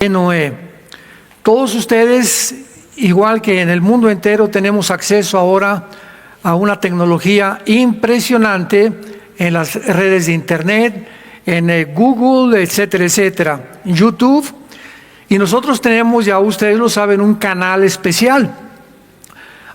Noé. Todos ustedes, igual que en el mundo entero, tenemos acceso ahora a una tecnología impresionante en las redes de internet, en Google, etcétera, etcétera, YouTube. Y nosotros tenemos, ya ustedes lo saben, un canal especial.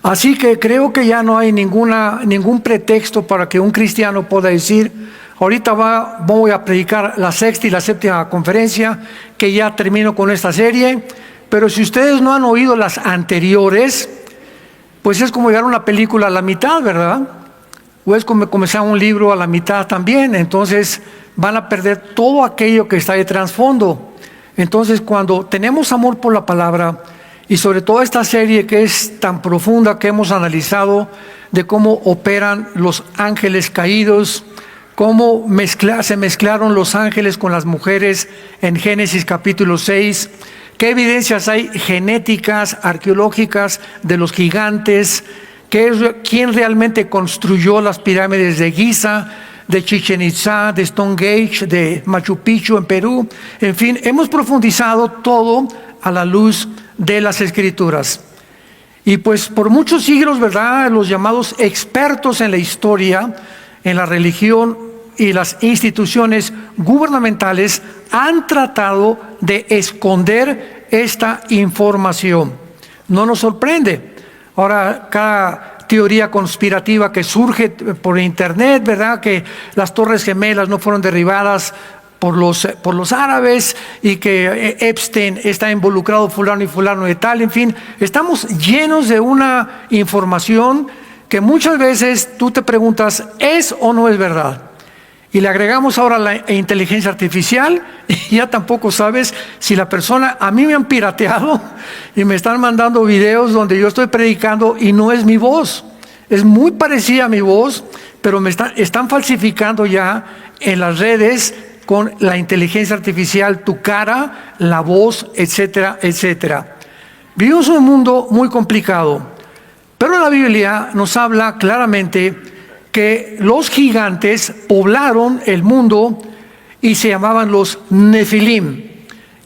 Así que creo que ya no hay ningún pretexto para que un cristiano pueda decir: ahorita voy a predicar la sexta y la séptima conferencia, que ya termino con esta serie. Pero si ustedes no han oído las anteriores, pues es como llegar a una película a la mitad, ¿verdad? O es como comenzar un libro a la mitad también. Entonces van a perder todo aquello que está de trasfondo. Entonces, cuando tenemos amor por la palabra, y sobre todo esta serie que es tan profunda, que hemos analizado de cómo operan los ángeles caídos, cómo se mezclaron los ángeles con las mujeres en Génesis capítulo 6, qué evidencias hay genéticas, arqueológicas de los gigantes, quién realmente construyó las pirámides de Giza, de Chichén Itzá, de Stonehenge, de Machu Picchu en Perú. En fin, hemos profundizado todo a la luz de las Escrituras. Y pues por muchos siglos, ¿verdad?, los llamados expertos en la historia, en la religión y las instituciones gubernamentales han tratado de esconder esta información. No nos sorprende. Ahora, cada teoría conspirativa que surge por internet, ¿verdad?, que las Torres Gemelas no fueron derribadas por los árabes, y que Epstein está involucrado fulano y fulano de tal. En fin, estamos llenos de una información que muchas veces tú te preguntas, ¿es o no es verdad? Y le agregamos ahora la inteligencia artificial, y ya tampoco sabes si la persona... A mí me han pirateado y me están mandando videos donde yo estoy predicando y no es mi voz. Es muy parecida a mi voz, pero están falsificando ya en las redes con la inteligencia artificial tu cara, la voz, etcétera, etcétera. Vivimos en un mundo muy complicado, pero la Biblia nos habla claramente que los gigantes poblaron el mundo y se llamaban los Nefilim,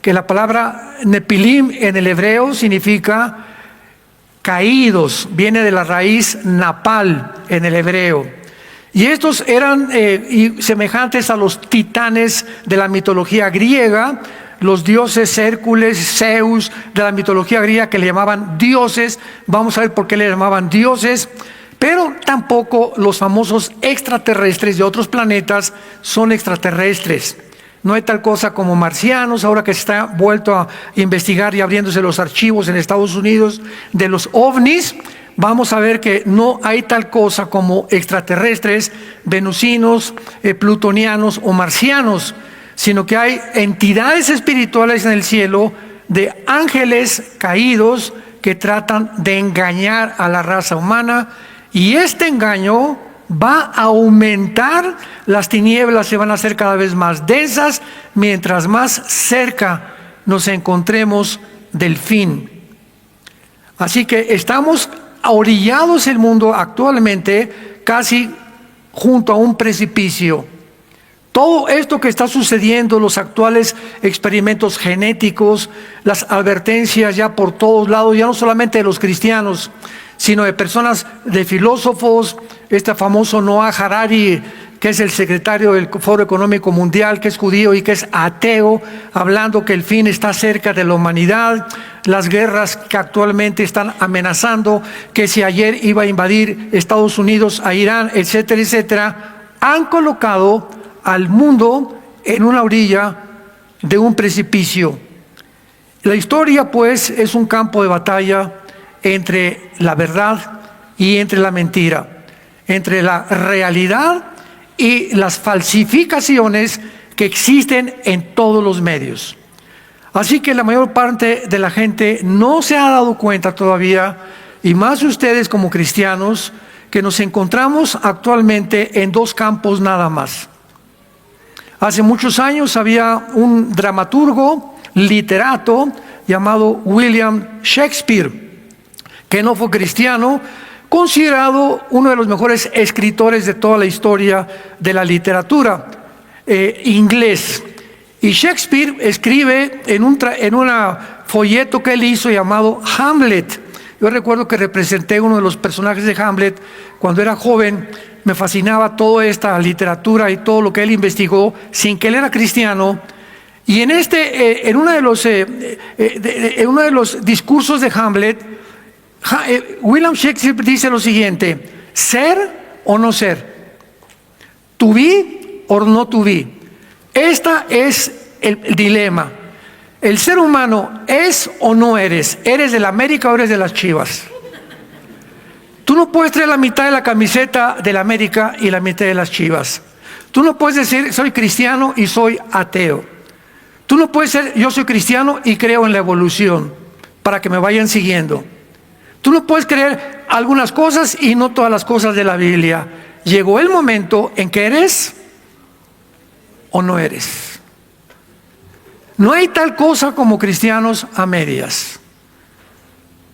que la palabra Nepilim en el hebreo significa caídos, viene de la raíz napal en el hebreo. Y estos eran semejantes a los titanes de la mitología griega, los dioses Hércules, Zeus de la mitología griega, que le llamaban dioses. Vamos a ver por qué le llamaban dioses. Pero tampoco los famosos extraterrestres de otros planetas son extraterrestres. No hay tal cosa como marcianos, ahora que se está vuelto a investigar y abriéndose los archivos en Estados Unidos de los ovnis. Vamos a ver que no hay tal cosa como extraterrestres, venusinos, plutonianos o marcianos, sino que hay entidades espirituales en el cielo de ángeles caídos que tratan de engañar a la raza humana, y este engaño va a aumentar. Las tinieblas se van a hacer cada vez más densas mientras más cerca nos encontremos del fin. Así que estamos orillados el mundo actualmente casi junto a un precipicio. Todo esto que está sucediendo, los actuales experimentos genéticos, las advertencias ya por todos lados, ya no solamente de los cristianos, sino de personas, de filósofos, este famoso Noah Harari, que es el secretario del Foro Económico Mundial, que es judío y que es ateo, hablando que el fin está cerca de la humanidad, las guerras que actualmente están amenazando, que si ayer iba a invadir Estados Unidos a Irán, etcétera, etcétera, han colocado al mundo en una orilla de un precipicio. La historia, pues, es un campo de batalla entre la verdad y entre la mentira, entre la realidad y las falsificaciones que existen en todos los medios. Así que la mayor parte de la gente no se ha dado cuenta todavía, y más ustedes como cristianos, que nos encontramos actualmente en dos campos nada más. Hace muchos años había un dramaturgo, literato, llamado William Shakespeare, que no fue cristiano, considerado uno de los mejores escritores de toda la historia de la literatura inglés. Y Shakespeare escribe en un folleto que él hizo llamado Hamlet. Yo recuerdo que representé uno de los personajes de Hamlet cuando era joven. Me fascinaba toda esta literatura y todo lo que él investigó sin que él era cristiano. Y en uno de los discursos de Hamlet, William Shakespeare dice lo siguiente: ser o no ser, to be or not to be. Esta es el dilema. El ser humano es o no eres. ¿Eres del América o eres de las Chivas? Tú no puedes traer la mitad de la camiseta del América y la mitad de las Chivas. Tú no puedes decir soy cristiano y soy ateo. Tú no puedes ser yo soy cristiano y creo en la evolución para que me vayan siguiendo. Tú no puedes creer algunas cosas y no todas las cosas de la Biblia. Llegó el momento en que eres o no eres. No hay tal cosa como cristianos a medias.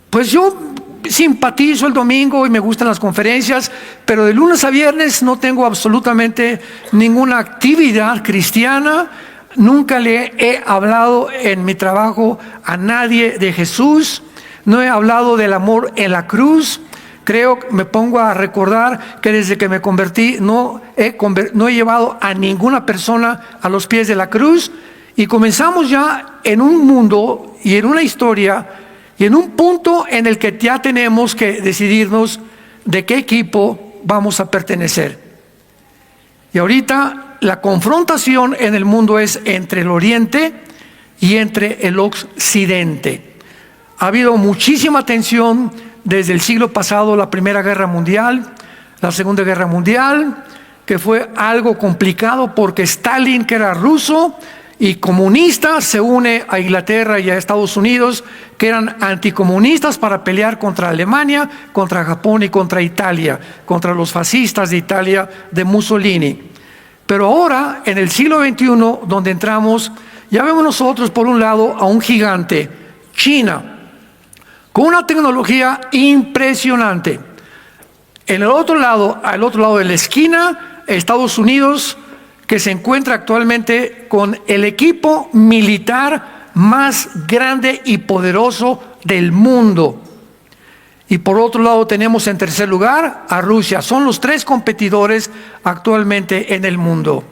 Pues yo simpatizo el domingo y me gustan las conferencias, pero de lunes a viernes no tengo absolutamente ninguna actividad cristiana. Nunca le he hablado en mi trabajo a nadie de Jesús. No he hablado del amor en la cruz. Me pongo a recordar que desde que me convertí no he llevado a ninguna persona a los pies de la cruz. Y comenzamos ya en un mundo y en una historia y en un punto en el que ya tenemos que decidirnos de qué equipo vamos a pertenecer. Y ahorita la confrontación en el mundo es entre el Oriente y entre el Occidente. Ha habido muchísima tensión desde el siglo pasado, la Primera Guerra Mundial, la Segunda Guerra Mundial, que fue algo complicado porque Stalin, que era ruso y comunista, se une a Inglaterra y a Estados Unidos, que eran anticomunistas, para pelear contra Alemania, contra Japón y contra Italia, contra los fascistas de Italia de Mussolini. Pero ahora, en el siglo XXI, donde entramos, ya vemos nosotros por un lado a un gigante, China, con una tecnología impresionante. En el otro lado, al otro lado de la esquina, Estados Unidos, que se encuentra actualmente con el equipo militar más grande y poderoso del mundo. Y por otro lado tenemos en tercer lugar a Rusia. Son los tres competidores actualmente en el mundo.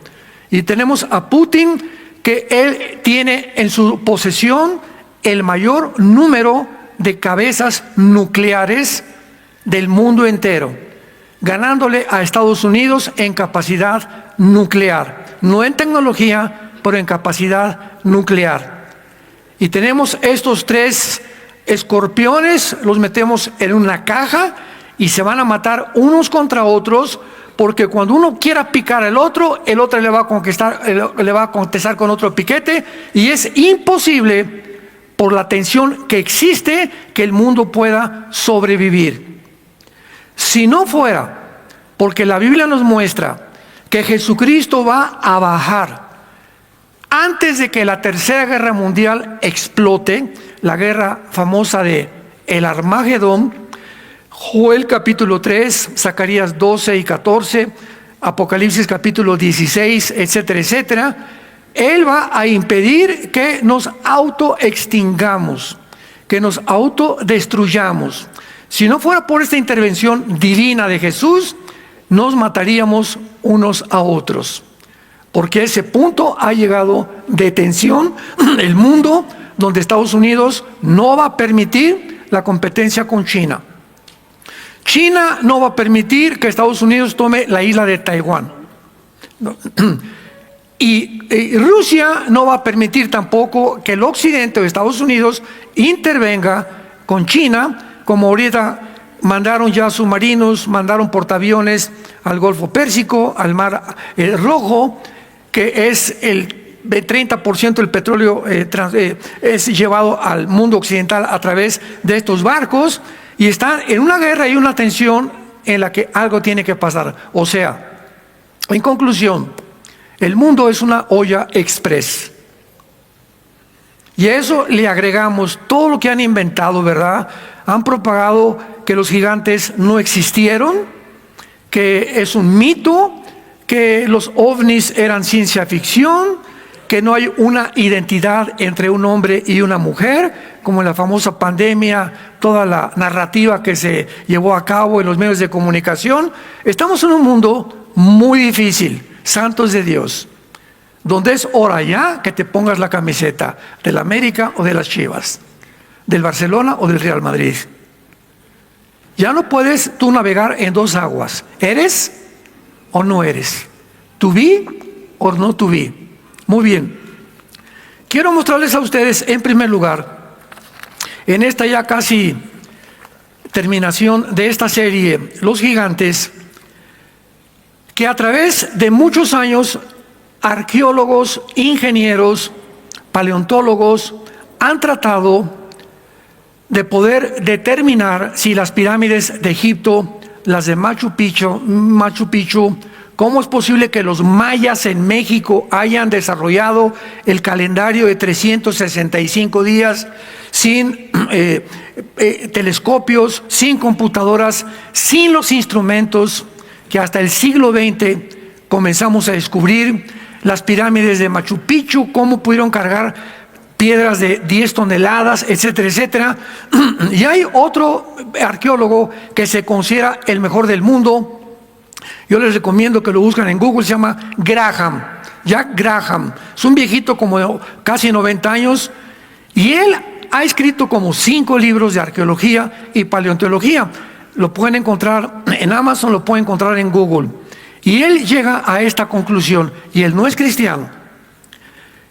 Y tenemos a Putin, que él tiene en su posesión el mayor número de cabezas nucleares del mundo entero, ganándole a Estados Unidos en capacidad nuclear, no en tecnología, pero en capacidad nuclear. Y tenemos estos tres escorpiones, los metemos en una caja y se van a matar unos contra otros, porque cuando uno quiera picar al otro, el otro le va a contestar con otro piquete, y es imposible, por la tensión que existe, que el mundo pueda sobrevivir. Si no fuera porque la Biblia nos muestra que Jesucristo va a bajar antes de que la Tercera Guerra Mundial explote, la guerra famosa de el Armagedón, Joel capítulo 3, Zacarías 12 y 14, Apocalipsis capítulo 16, etcétera, etcétera, Él va a impedir que nos autoextingamos, que nos autodestruyamos. Si no fuera por esta intervención divina de Jesús, nos mataríamos unos a otros, porque ese punto ha llegado de tensión el mundo, donde Estados Unidos no va a permitir la competencia con China. China no va a permitir que Estados Unidos tome la isla de Taiwán. Y Rusia no va a permitir tampoco que el Occidente o Estados Unidos intervenga con China, como ahorita mandaron ya submarinos, mandaron portaaviones al Golfo Pérsico, al Mar Rojo, que es el 30% del petróleo es llevado al mundo occidental a través de estos barcos, y están en una guerra y una tensión en la que algo tiene que pasar. O sea, en conclusión, el mundo es una olla express. Y a eso le agregamos todo lo que han inventado, ¿verdad? Han propagado que los gigantes no existieron, que es un mito, que los ovnis eran ciencia ficción, que no hay una identidad entre un hombre y una mujer, como en la famosa pandemia, toda la narrativa que se llevó a cabo en los medios de comunicación. Estamos en un mundo muy difícil, santos de Dios, donde es hora ya que te pongas la camiseta del América o de las Chivas, del Barcelona o del Real Madrid. Ya no puedes tú navegar en dos aguas. ¿Eres o no eres? ¿To be o no to be? Muy bien. Quiero mostrarles a ustedes, en primer lugar, en esta ya casi terminación de esta serie, Los Gigantes, que a través de muchos años, arqueólogos, ingenieros, paleontólogos han tratado de poder determinar si las pirámides de Egipto, las de Machu Picchu, cómo es posible que los mayas en México hayan desarrollado el calendario de 365 días sin telescopios, sin computadoras, sin los instrumentos que hasta el siglo XX comenzamos a descubrir. Las pirámides de Machu Picchu, cómo pudieron cargar piedras de 10 toneladas, etcétera, etcétera. Y hay otro arqueólogo que se considera el mejor del mundo. Yo les recomiendo que lo busquen en Google, se llama Graham, Jack Graham. Es un viejito como de casi 90 años y él ha escrito como 5 libros de arqueología y paleontología. Lo pueden encontrar en Amazon, lo pueden encontrar en Google. Y él llega a esta conclusión, y él no es cristiano.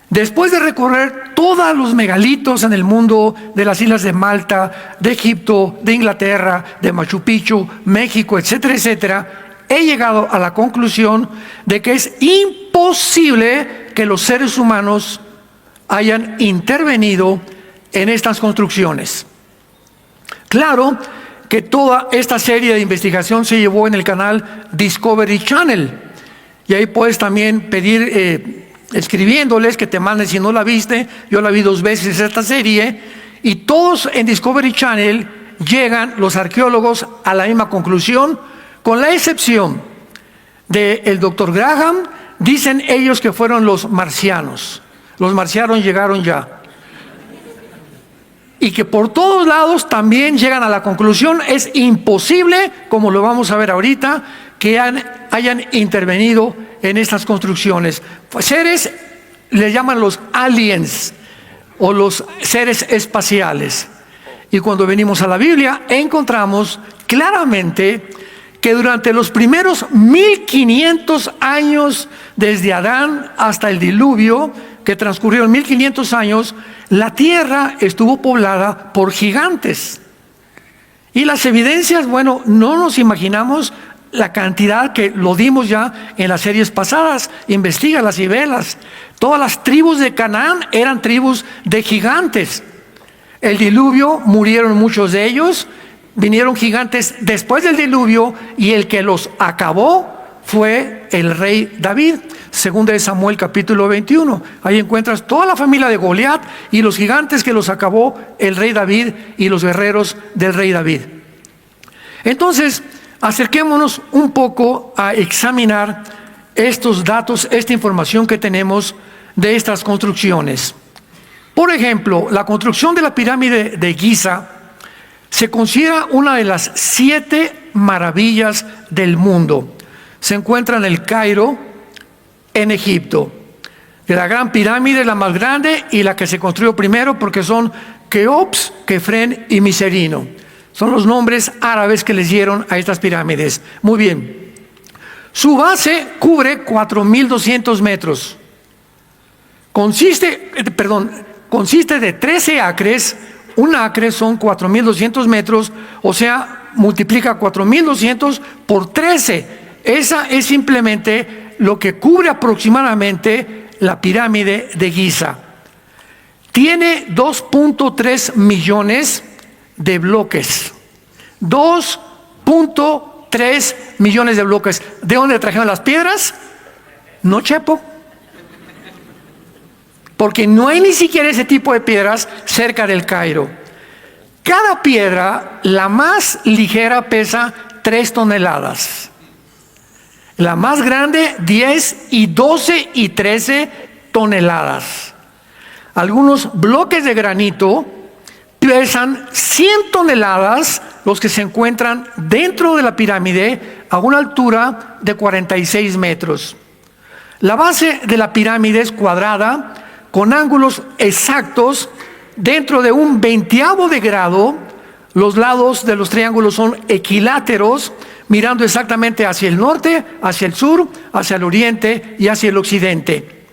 Después de recorrer todos los megalitos en el mundo de las islas de Malta, de Egipto, de Inglaterra, de Machu Picchu, México, etcétera, etcétera, he llegado a la conclusión de que es imposible que los seres humanos hayan intervenido en estas construcciones. Claro que toda esta serie de investigación se llevó en el canal Discovery Channel, y ahí puedes también pedir escribiéndoles que te manden si no la viste. Yo la vi 2 veces esta serie, y todos en Discovery Channel llegan los arqueólogos a la misma conclusión, con la excepción del doctor Graham. Dicen ellos que fueron los marcianos. Los marcianos llegaron ya. Y que por todos lados también llegan a la conclusión, es imposible, como lo vamos a ver ahorita, que hayan intervenido en estas construcciones. Pues seres, le llaman los aliens o los seres espaciales. Y cuando venimos a la Biblia encontramos claramente que durante los primeros 1500 años, desde Adán hasta el diluvio, que transcurrieron 1500 años, la tierra estuvo poblada por gigantes. Y las evidencias, bueno, no nos imaginamos la cantidad que lo dimos ya en las series pasadas. Investígalas y velas. Todas las tribus de Canaán eran tribus de gigantes. El diluvio, murieron muchos de ellos. Vinieron gigantes después del diluvio, y el que los acabó fue el rey David. Segunda de Samuel capítulo 21. Ahí encuentras toda la familia de Goliat y los gigantes que los acabó el rey David y los guerreros del rey David. Entonces, acerquémonos un poco a examinar estos datos, esta información que tenemos de estas construcciones. Por ejemplo, la construcción de la pirámide de Giza se considera una de las 7 maravillas del mundo. Se encuentra en el Cairo, en Egipto. La gran pirámide, la más grande y la que se construyó primero, porque son Keops, Kefren y Miserino. Son los nombres árabes que les dieron a estas pirámides. Muy bien. Su base cubre 4,200 metros. Consiste de 13 acres. Un acre son 4,200 metros, o sea, multiplica 4,200 por 13. Esa es simplemente lo que cubre aproximadamente la pirámide de Giza. Tiene 2.3 millones de bloques. 2.3 millones de bloques. ¿De dónde trajeron las piedras? No, Chepo. Porque no hay ni siquiera ese tipo de piedras cerca del Cairo. Cada piedra, la más ligera, pesa 3 toneladas. La más grande, 10 y 12 y 13 toneladas. Algunos bloques de granito pesan 100 toneladas, los que se encuentran dentro de la pirámide a una altura de 46 metros. La base de la pirámide es cuadrada, con ángulos exactos dentro de un 20avo de grado. Los lados de los triángulos son equiláteros, mirando exactamente hacia el norte, hacia el sur, hacia el oriente y hacia el occidente.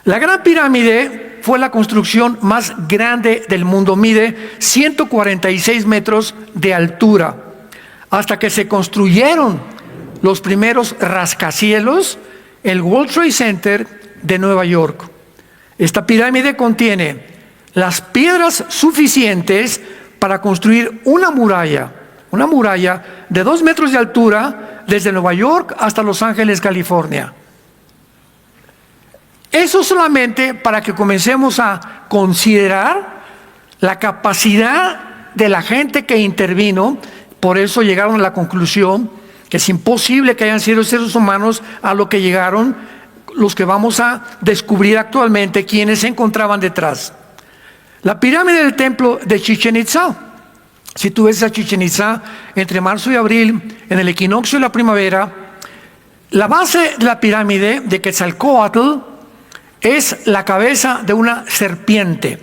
La Gran Pirámide fue la construcción más grande del mundo, mide 146 metros de altura, hasta que se construyeron los primeros rascacielos, el World Trade Center de Nueva York. Esta pirámide contiene las piedras suficientes para construir una muralla de 2 metros de altura desde Nueva York hasta Los Ángeles, California. Eso solamente para que comencemos a considerar la capacidad de la gente que intervino. Por eso llegaron a la conclusión que es imposible que hayan sido seres humanos a lo que llegaron los que vamos a descubrir actualmente quienes se encontraban detrás. La pirámide del templo de Chichén Itzá. Si tú ves a Chichén Itzá entre marzo y abril, en el equinoccio de la primavera, la base de la pirámide de Quetzalcóatl es la cabeza de una serpiente.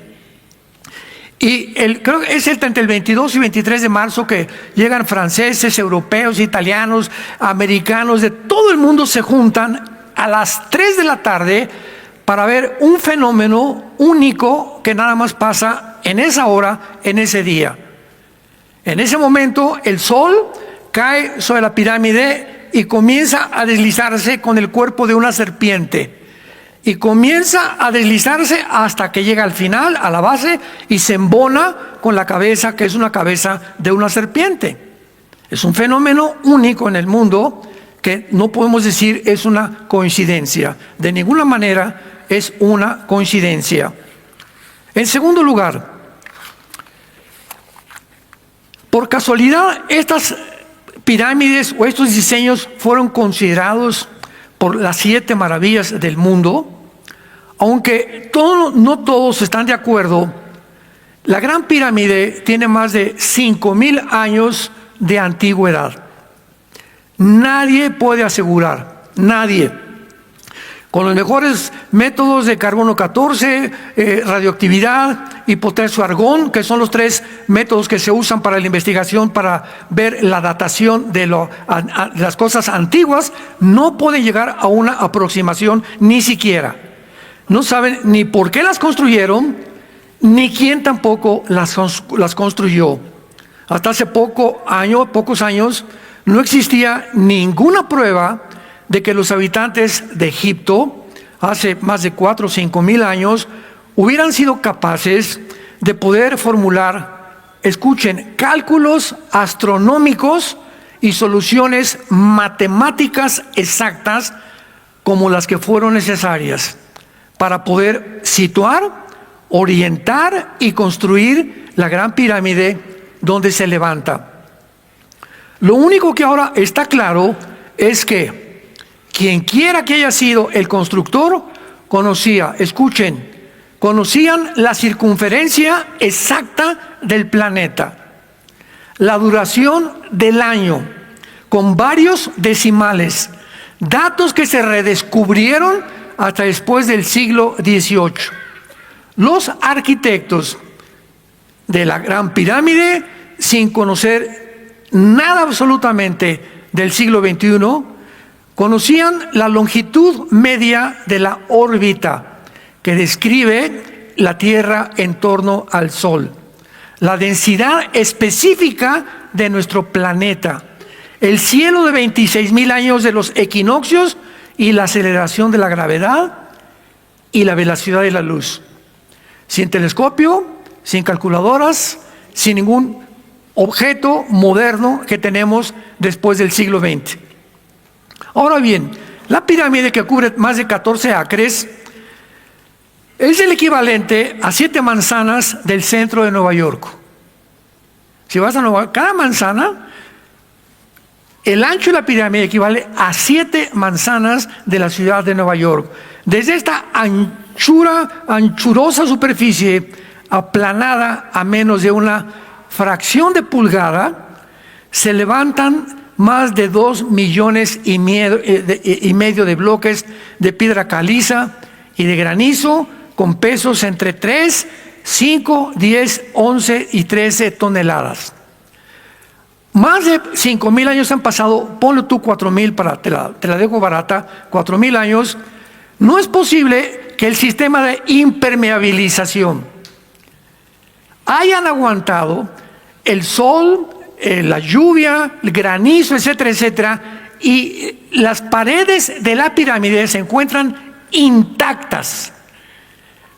Y creo que es entre el 22 y 23 de marzo que llegan franceses, europeos, italianos, americanos, de todo el mundo se juntan a las 3 de la tarde para ver un fenómeno único que nada más pasa en esa hora, en ese día. En ese momento el sol cae sobre la pirámide y comienza a deslizarse con el cuerpo de una serpiente. Y comienza a deslizarse hasta que llega al final, a la base, y se embona con la cabeza, que es una cabeza de una serpiente. Es un fenómeno único en el mundo que no podemos decir es una coincidencia. De ninguna manera es una coincidencia. En segundo lugar, por casualidad, estas pirámides o estos diseños fueron considerados por las 7 maravillas del mundo. Aunque no todos están de acuerdo, la Gran Pirámide tiene más de 5,000 años de antigüedad. Nadie puede asegurar, nadie, con los mejores métodos de carbono 14, radioactividad y potasio argón, que son los 3 métodos que se usan para la investigación para ver la datación de las cosas antiguas, no pueden llegar a una aproximación ni siquiera. No saben ni por qué las construyeron, ni quién tampoco las construyó. Hasta hace pocos años, no existía ninguna prueba de que los habitantes de Egipto, hace más de 4 o 5 mil años, hubieran sido capaces de poder formular, escuchen, cálculos astronómicos y soluciones matemáticas exactas como las que fueron necesarias para poder situar, orientar y construir la Gran Pirámide donde se levanta. Lo único que ahora está claro es que quien quiera que haya sido el constructor conocían la circunferencia exacta del planeta, la duración del año, con varios decimales, datos que se redescubrieron hasta después del siglo XVIII. Los arquitectos de la Gran Pirámide, sin conocer nada absolutamente del siglo XXI, conocían la longitud media de la órbita que describe la Tierra en torno al Sol, la densidad específica de nuestro planeta, el cielo de 26,000 años de los equinoccios y la aceleración de la gravedad y la velocidad de la luz. Sin telescopio, sin calculadoras, sin ningún objeto moderno que tenemos después del siglo XX. Ahora bien, la pirámide, que cubre más de 14 acres, es el equivalente a 7 manzanas del centro de Nueva York. Si vas a Nueva York, cada manzana, el ancho de la pirámide equivale a 7 manzanas de la ciudad de Nueva York. Desde esta anchurosa superficie aplanada a menos de una fracción de pulgada, se levantan más de 2,5 millones de bloques de piedra caliza y de granizo con pesos entre 3, 5, 10, 11 y 13 toneladas. Más de 5,000 años han pasado, ponle tú 4,000, te la dejo barata, 4,000 años. No es posible que el sistema de impermeabilización hayan aguantado el sol, la lluvia, el granizo, etcétera, etcétera, y las paredes de la pirámide se encuentran intactas.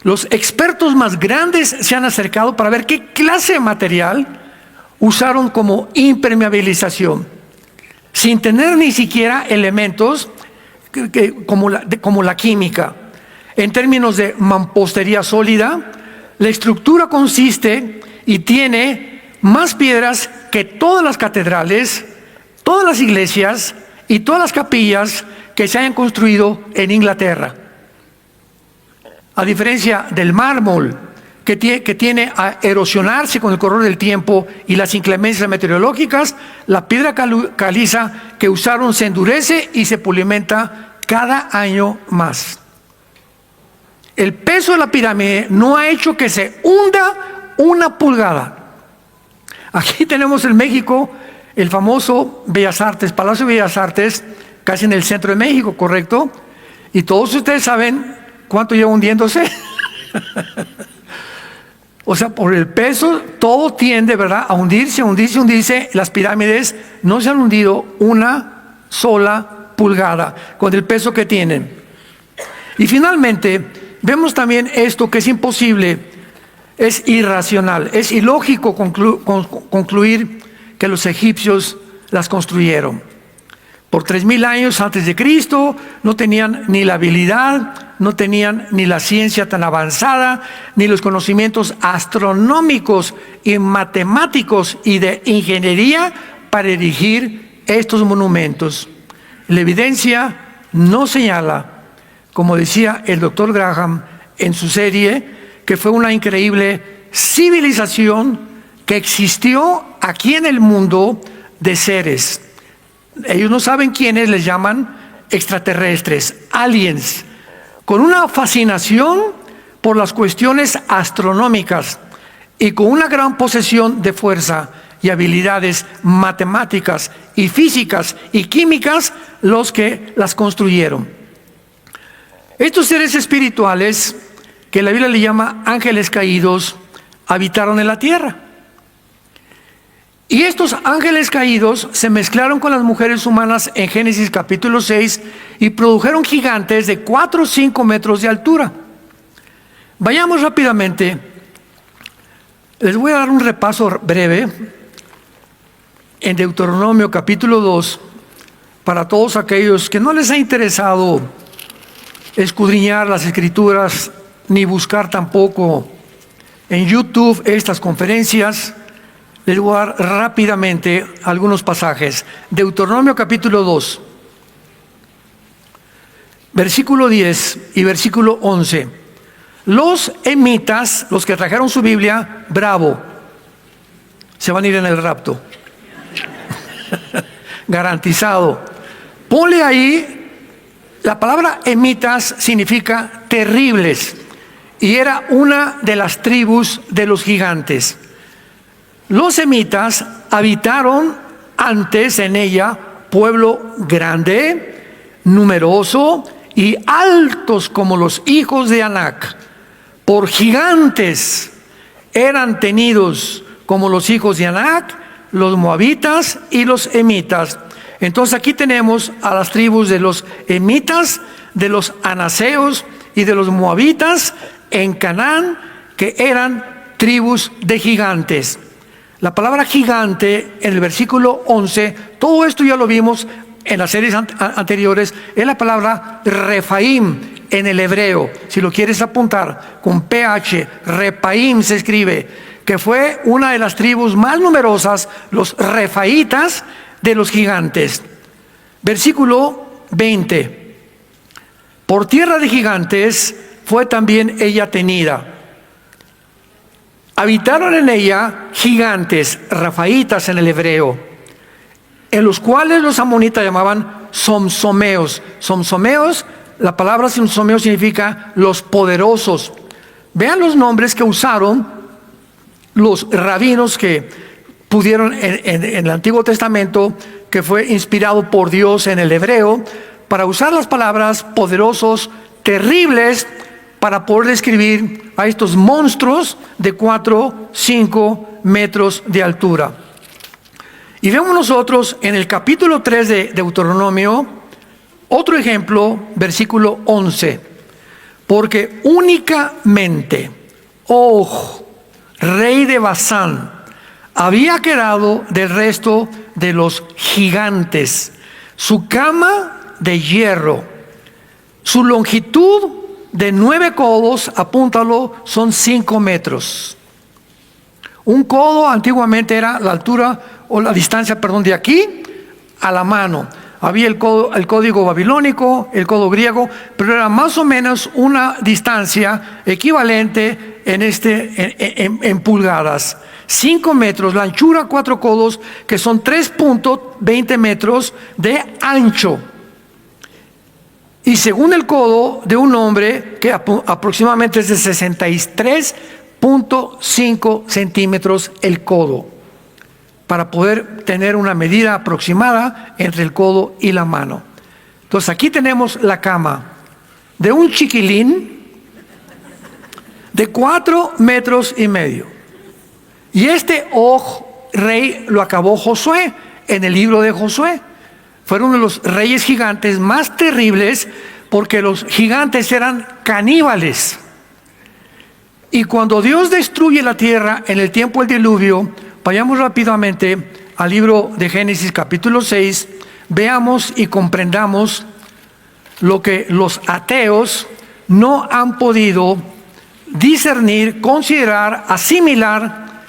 Los expertos más grandes se han acercado para ver qué clase de material usaron como impermeabilización, sin tener ni siquiera elementos como la química. En términos de mampostería sólida, la estructura consiste y tiene más piedras que todas las catedrales, todas las iglesias y todas las capillas que se hayan construido en Inglaterra. A diferencia del mármol, que tiene a erosionarse con el correr del tiempo y las inclemencias meteorológicas, la piedra caliza que usaron se endurece y se pulimenta cada año más. El peso de la pirámide no ha hecho que se hunda una pulgada. Aquí tenemos en México el famoso Bellas Artes, Palacio de Bellas Artes, casi en el centro de México, ¿correcto? Y todos ustedes saben cuánto lleva hundiéndose. O sea, por el peso, todo tiende, ¿verdad?, a hundirse, hundirse, hundirse. Las pirámides no se han hundido una sola pulgada con el peso que tienen. Y finalmente, vemos también esto que es imposible. Es irracional, es ilógico concluir que los egipcios las construyeron. Por 3,000 años antes de Cristo no tenían ni la habilidad, no tenían ni la ciencia tan avanzada, ni los conocimientos astronómicos y matemáticos y de ingeniería para erigir estos monumentos. La evidencia no señala, como decía el doctor Graham en su serie, que fue una increíble civilización que existió aquí en el mundo de seres. Ellos no saben quiénes, les llaman extraterrestres, aliens, con una fascinación por las cuestiones astronómicas y con una gran posesión de fuerza y habilidades matemáticas y físicas y químicas los que las construyeron. Estos seres espirituales, que la Biblia le llama ángeles caídos, habitaron en la tierra. Y estos ángeles caídos se mezclaron con las mujeres humanas en Génesis capítulo 6 y produjeron gigantes de 4 o 5 metros de altura. Vayamos rápidamente. Les voy a dar un repaso breve en Deuteronomio capítulo 2 para todos aquellos que no les ha interesado escudriñar las escrituras ni buscar tampoco en YouTube estas conferencias. Les voy a dar rápidamente algunos pasajes. Deuteronomio capítulo 2, versículo 10 y versículo 11. Los emitas, los que trajeron su Biblia, bravo, se van a ir en el rapto. Garantizado. Ponle ahí, la palabra emitas significa terribles. Y era una de las tribus de los gigantes. Los semitas habitaron antes en ella pueblo grande, numeroso y altos como los hijos de Anac. Por gigantes eran tenidos como los hijos de Anac, los moabitas y los emitas. Entonces aquí tenemos a las tribus de los emitas, de los anaseos y de los moabitas en Canaán, que eran tribus de gigantes. La palabra gigante en el versículo 11, todo esto ya lo vimos en las series anteriores, es la palabra Refaim en el hebreo. Si lo quieres apuntar con PH, Refaim se escribe, que fue una de las tribus más numerosas, los refaitas de los gigantes. Versículo 20. Por tierra de gigantes fue también ella tenida. Habitaron en ella gigantes, rafaitas en el hebreo, en los cuales los amonitas llamaban somsomeos. Somsomeos, la palabra somsomeo significa los poderosos. Vean los nombres que usaron los rabinos que pudieron en el Antiguo Testamento, que fue inspirado por Dios en el hebreo, para usar las palabras poderosos, terribles, para poder describir a estos monstruos de 4, 5 metros de altura. Y vemos nosotros en el capítulo 3 de Deuteronomio, otro ejemplo, versículo 11. Porque únicamente Og, rey de Basán, había quedado del resto de los gigantes. Su cama de hierro, su longitud de 9 codos, apúntalo, son 5 metros. Un codo antiguamente era la altura o la distancia, perdón, de aquí a la mano. Había el código babilónico, el codo griego, pero era más o menos una distancia equivalente en pulgadas. 5 metros, la anchura 4 codos, que son 3.20 metros de ancho. Y según el codo de un hombre, que aproximadamente es de 63.5 centímetros el codo, para poder tener una medida aproximada entre el codo y la mano. Entonces aquí tenemos la cama de un chiquilín de 4 metros y medio. Y este Og, rey, lo acabó Josué en el libro de Josué. Fueron uno de los reyes gigantes más terribles, porque los gigantes eran caníbales. Y cuando Dios destruye la tierra en el tiempo del diluvio, vayamos rápidamente al libro de Génesis capítulo 6, veamos y comprendamos lo que los ateos no han podido discernir, considerar, asimilar,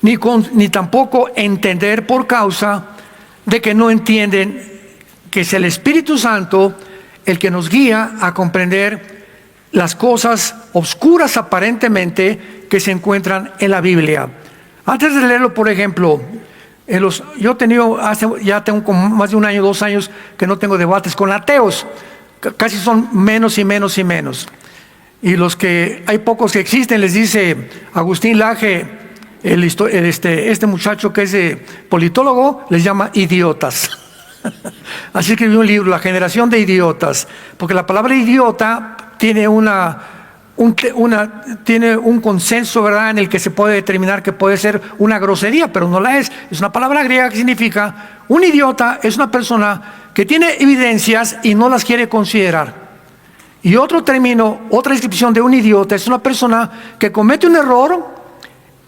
ni tampoco entender, por causa de que no entienden que es el Espíritu Santo el que nos guía a comprender las cosas oscuras aparentemente que se encuentran en la Biblia. Antes de leerlo, por ejemplo, yo he tenido, ya tengo como más de 1 año, 2 años que no tengo debates con ateos. Casi son menos y menos y menos. Y los que hay pocos que existen, les dice Agustín Laje, este muchacho que es politólogo, les llama idiotas. Así escribió un libro, La generación de idiotas, porque la palabra idiota tiene tiene un consenso, ¿verdad?, en el que se puede determinar que puede ser una grosería, pero no la es. Es una palabra griega que significa, un idiota es una persona que tiene evidencias y no las quiere considerar. Y otro término, otra descripción de un idiota es una persona que comete un error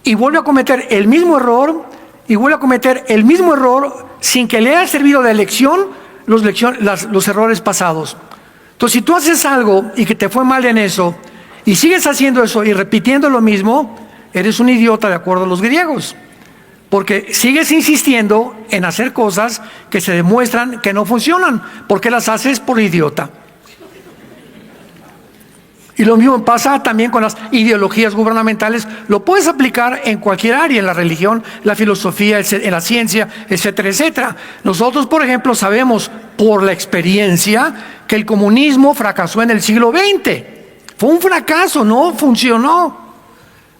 y vuelve a cometer el mismo error y vuelve a cometer el mismo error sin que le haya servido de lección los errores pasados. Entonces, si tú haces algo y que te fue mal en eso y sigues haciendo eso y repitiendo lo mismo, eres un idiota de acuerdo a los griegos, porque sigues insistiendo en hacer cosas que se demuestran que no funcionan, porque las haces por idiota. Y lo mismo pasa también con las ideologías gubernamentales. Lo puedes aplicar en cualquier área, en la religión, la filosofía, en la ciencia, etcétera, etcétera. Nosotros, por ejemplo, sabemos por la experiencia que el comunismo fracasó en el siglo XX. Fue un fracaso, no funcionó.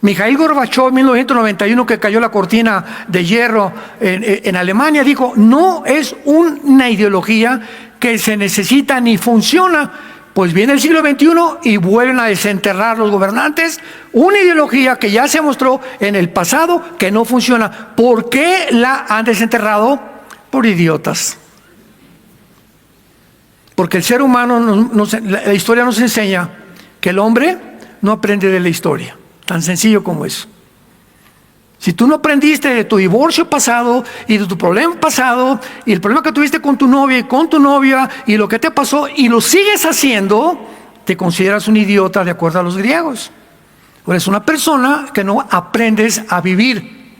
Mikhail Gorbachev, en 1991, que cayó la cortina de hierro en Alemania, dijo, no es una ideología que se necesita ni funciona. Pues viene el siglo XXI y vuelven a desenterrar los gobernantes una ideología que ya se mostró en el pasado que no funciona. ¿Por qué la han desenterrado? Por idiotas. Porque el ser humano, la historia nos enseña que el hombre no aprende de la historia. Tan sencillo como eso. Si tú no aprendiste de tu divorcio pasado y de tu problema pasado y el problema que tuviste con tu novia y con tu novia y lo que te pasó y lo sigues haciendo, te consideras un idiota de acuerdo a los griegos. O eres una persona que no aprendes a vivir.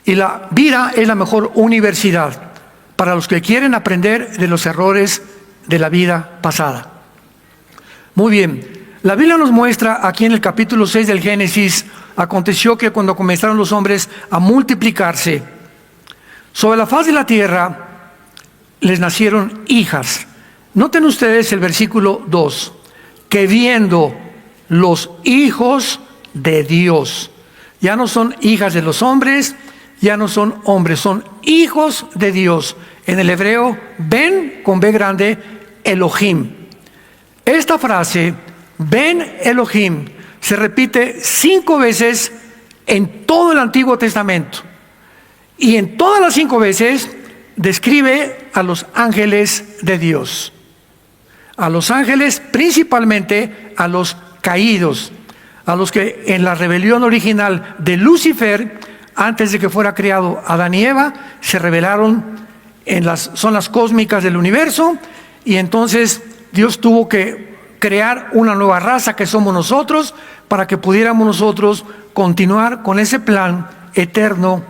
Y la vida es la mejor universidad para los que quieren aprender de los errores de la vida pasada. Muy bien. La Biblia nos muestra aquí en el capítulo 6 del Génesis, aconteció que cuando comenzaron los hombres a multiplicarse, sobre la faz de la tierra les nacieron hijas. Noten ustedes el versículo 2, que viendo los hijos de Dios, ya no son hijas de los hombres, ya no son hombres, son hijos de Dios. En el hebreo, Ben con B grande, Elohim. Esta frase, Ben Elohim, se repite 5 veces en todo el Antiguo Testamento. Y en todas las 5 veces describe a los ángeles de Dios. A los ángeles, principalmente a los caídos, a los que en la rebelión original de Lucifer, antes de que fuera creado Adán y Eva, se rebelaron en las zonas cósmicas del universo, y entonces Dios tuvo que crear una nueva raza que somos nosotros, para que pudiéramos nosotros continuar con ese plan eterno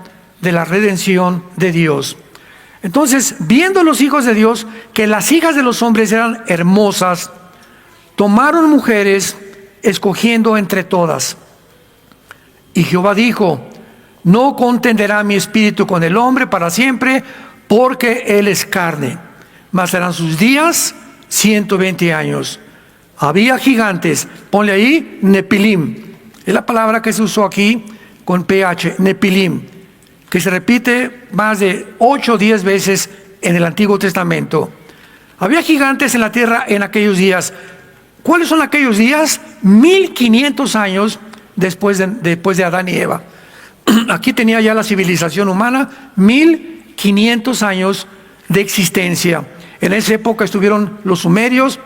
de la redención de Dios. Entonces, viendo los hijos de Dios que las hijas de los hombres eran hermosas, tomaron mujeres escogiendo entre todas. Y Jehová dijo: no contenderá mi espíritu con el hombre para siempre, porque él es carne, mas serán sus días 120 años. Había gigantes, ponle ahí Nepilim, es la palabra que se usó aquí con PH, Nepilim, que se repite más de 8 o 10 veces en el Antiguo Testamento. Había gigantes en la tierra en aquellos días. ¿Cuáles son aquellos días? 1500 años después de Adán y Eva. Aquí tenía ya la civilización humana 1500 años de existencia. En esa época estuvieron los sumerios,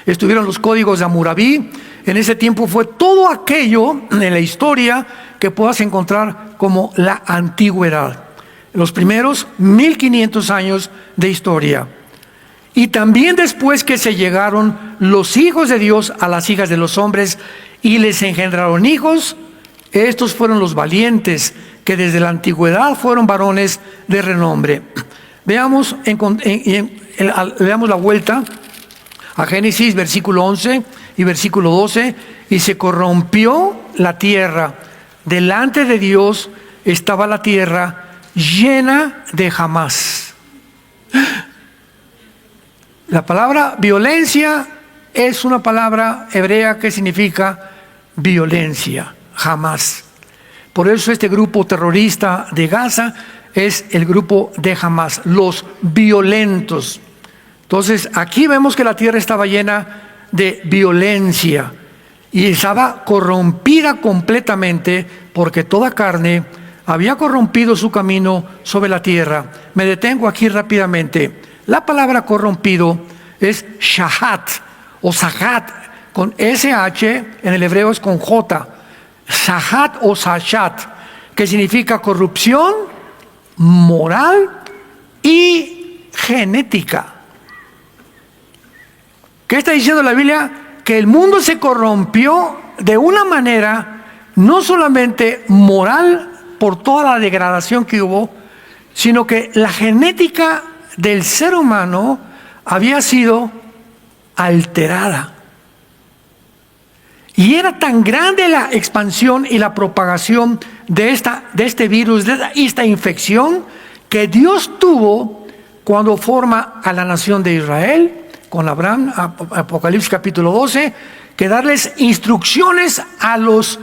estuvieron los códigos de Hammurabi. En ese tiempo fue todo aquello en la historia que puedas encontrar como la antigüedad. Los primeros 1500 años de historia. Y también después que se llegaron los hijos de Dios a las hijas de los hombres y les engendraron hijos, estos fueron los valientes que desde la antigüedad fueron varones de renombre. Veamos la vuelta a Génesis, versículo 11 y versículo 12. Y se corrompió la tierra. Delante de Dios estaba la tierra llena de Jamás. La palabra violencia es una palabra hebrea que significa violencia, Jamás. Por eso este grupo terrorista de Gaza es el grupo de Jamás, los violentos. Entonces aquí vemos que la tierra estaba llena de violencia y estaba corrompida completamente, porque toda carne había corrompido su camino sobre la tierra. Me detengo aquí rápidamente. La palabra corrompido es shahat o sahat, con SH, en el hebreo es con J. Sahat o sashat, que significa corrupción moral y genética. ¿Qué está diciendo la Biblia? Que el mundo se corrompió de una manera no solamente moral por toda la degradación que hubo, sino que la genética del ser humano había sido alterada. Y era tan grande la expansión y la propagación de este virus, de esta infección, que Dios tuvo cuando forma a la nación de Israel, con Abraham, Apocalipsis capítulo 12, que darles instrucciones a los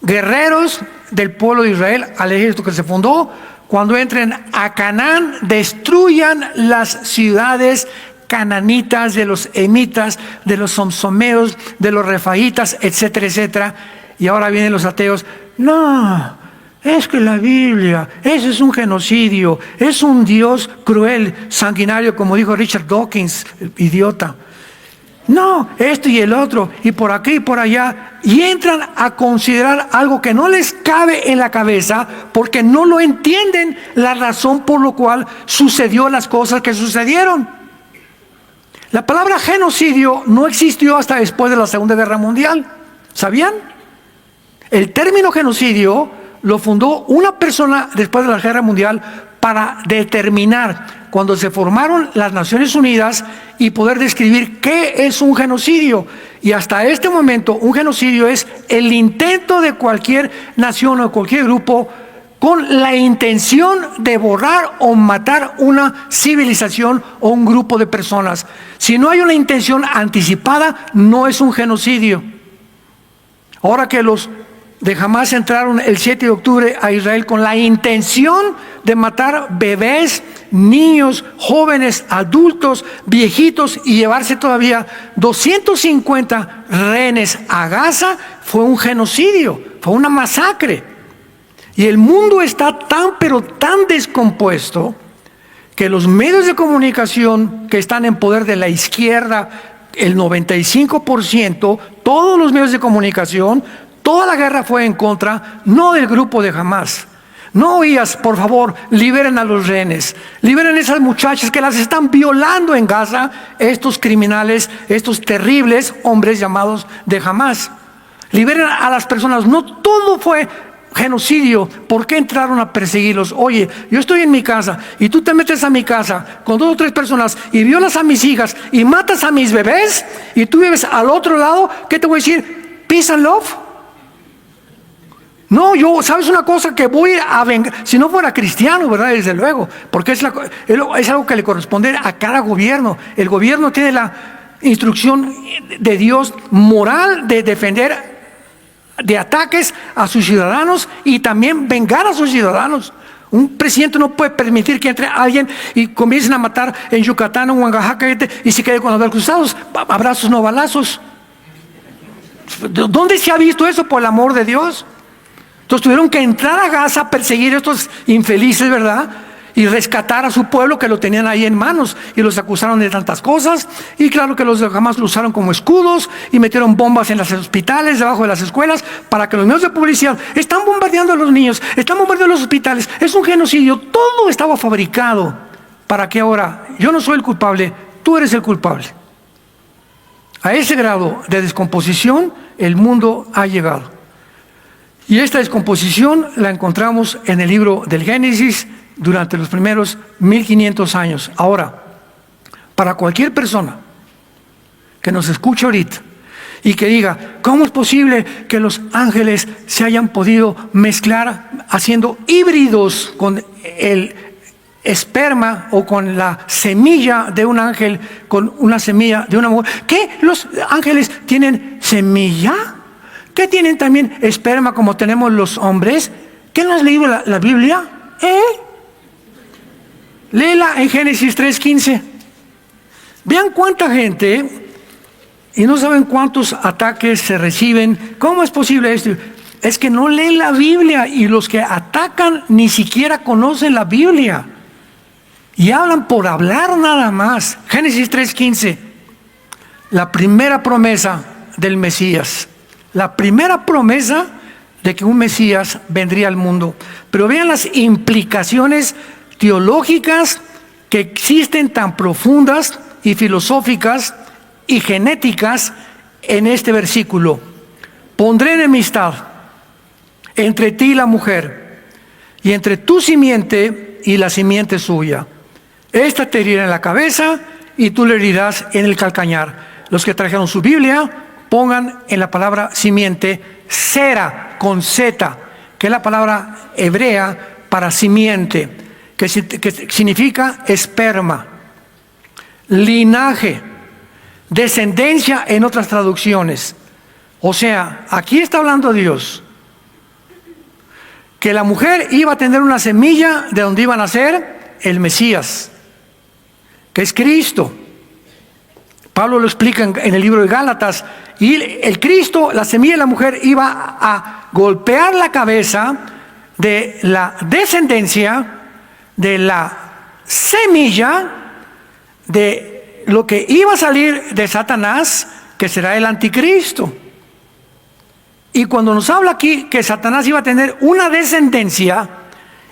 guerreros del pueblo de Israel, al ejército que se fundó: cuando entren a Canaán, destruyan las ciudades cananitas, de los emitas, de los somsomeos, de los refaitas, etcétera, etcétera. Y ahora vienen los ateos: no, es que la Biblia, eso es un genocidio, es un Dios cruel, sanguinario, como dijo Richard Dawkins, el idiota. No, esto y el otro, y por aquí y por allá, y entran a considerar algo que no les cabe en la cabeza, porque no lo entienden, la razón por la cual sucedió las cosas que sucedieron. La palabra genocidio no existió hasta después de la Segunda Guerra Mundial. ¿Sabían? El término genocidio lo fundó una persona después de la Guerra Mundial para determinar cuando se formaron las Naciones Unidas y poder describir qué es un genocidio. Y hasta este momento un genocidio es el intento de cualquier nación o cualquier grupo con la intención de borrar o matar una civilización o un grupo de personas. Si no hay una intención anticipada, no es un genocidio. Ahora que los de Hamás entraron el 7 de octubre a Israel con la intención de matar bebés, niños, jóvenes, adultos, viejitos y llevarse todavía 250 rehenes a Gaza, fue un genocidio, fue una masacre. Y el mundo está tan pero tan descompuesto que los medios de comunicación que están en poder de la izquierda, el 95%, todos los medios de comunicación, toda la guerra fue en contra, no del grupo de Hamás. No oías, por favor, liberen a los rehenes, liberen a esas muchachas que las están violando en Gaza, estos criminales, estos terribles hombres llamados de Hamás. Liberen a las personas, no todo fue genocidio. ¿Por qué entraron a perseguirlos? Oye, yo estoy en mi casa y tú te metes a mi casa con 2 o 3 personas y violas a mis hijas y matas a mis bebés y tú vives al otro lado. ¿Qué te voy a decir? Peace and love. No, yo, ¿sabes una cosa? Que voy a vengar, si no fuera cristiano, ¿verdad? Desde luego, porque es algo que le corresponde a cada gobierno. El gobierno tiene la instrucción de Dios moral de defender de ataques a sus ciudadanos y también vengar a sus ciudadanos. Un presidente no puede permitir que entre alguien y comiencen a matar en Yucatán o en Oaxaca y se quede con los brazos cruzados, abrazos no balazos. ¿Dónde se ha visto eso, por el amor de Dios? Entonces tuvieron que entrar a Gaza a perseguir a estos infelices, ¿verdad? Y rescatar a su pueblo que lo tenían ahí en manos y los acusaron de tantas cosas. Y claro que los de Hamás lo usaron como escudos y metieron bombas en los hospitales, debajo de las escuelas, para que los medios de publicidad están bombardeando a los niños, están bombardeando los hospitales. Es un genocidio, todo estaba fabricado para que ahora yo no soy el culpable, tú eres el culpable. A ese grado de descomposición el mundo ha llegado. Y esta descomposición la encontramos en el libro del Génesis durante los primeros 1500 años. Ahora, para cualquier persona que nos escuche ahorita y que diga, ¿cómo es posible que los ángeles se hayan podido mezclar haciendo híbridos con el esperma o con la semilla de un ángel, con una semilla de una mujer? ¿Qué? ¿Los ángeles tienen semilla? ¿Qué tienen también esperma como tenemos los hombres? ¿Qué no has leído la Biblia? Léela en Génesis 3:15. Vean cuánta gente y no saben cuántos ataques se reciben. ¿Cómo es posible esto? Es que no leen la Biblia y los que atacan ni siquiera conocen la Biblia y hablan por hablar nada más. Génesis 3:15, la primera promesa del Mesías. La primera promesa de que un Mesías vendría al mundo. Pero vean las implicaciones teológicas que existen tan profundas y filosóficas y genéticas en este versículo. Pondré enemistad entre ti y la mujer, y entre tu simiente y la simiente suya. Esta te herirá en la cabeza y tú le herirás en el calcañar. Los que trajeron su Biblia, pongan en la palabra simiente sera con Z, que es la palabra hebrea para simiente, que significa esperma, linaje, descendencia en otras traducciones. O sea, aquí está hablando Dios que la mujer iba a tener una semilla de donde iba a nacer el Mesías, que es Cristo. Pablo lo explica en el libro de Gálatas. Y el Cristo, la semilla de la mujer, iba a golpear la cabeza de la descendencia, de la semilla, de lo que iba a salir de Satanás, que será el anticristo. Y cuando nos habla aquí que Satanás iba a tener una descendencia,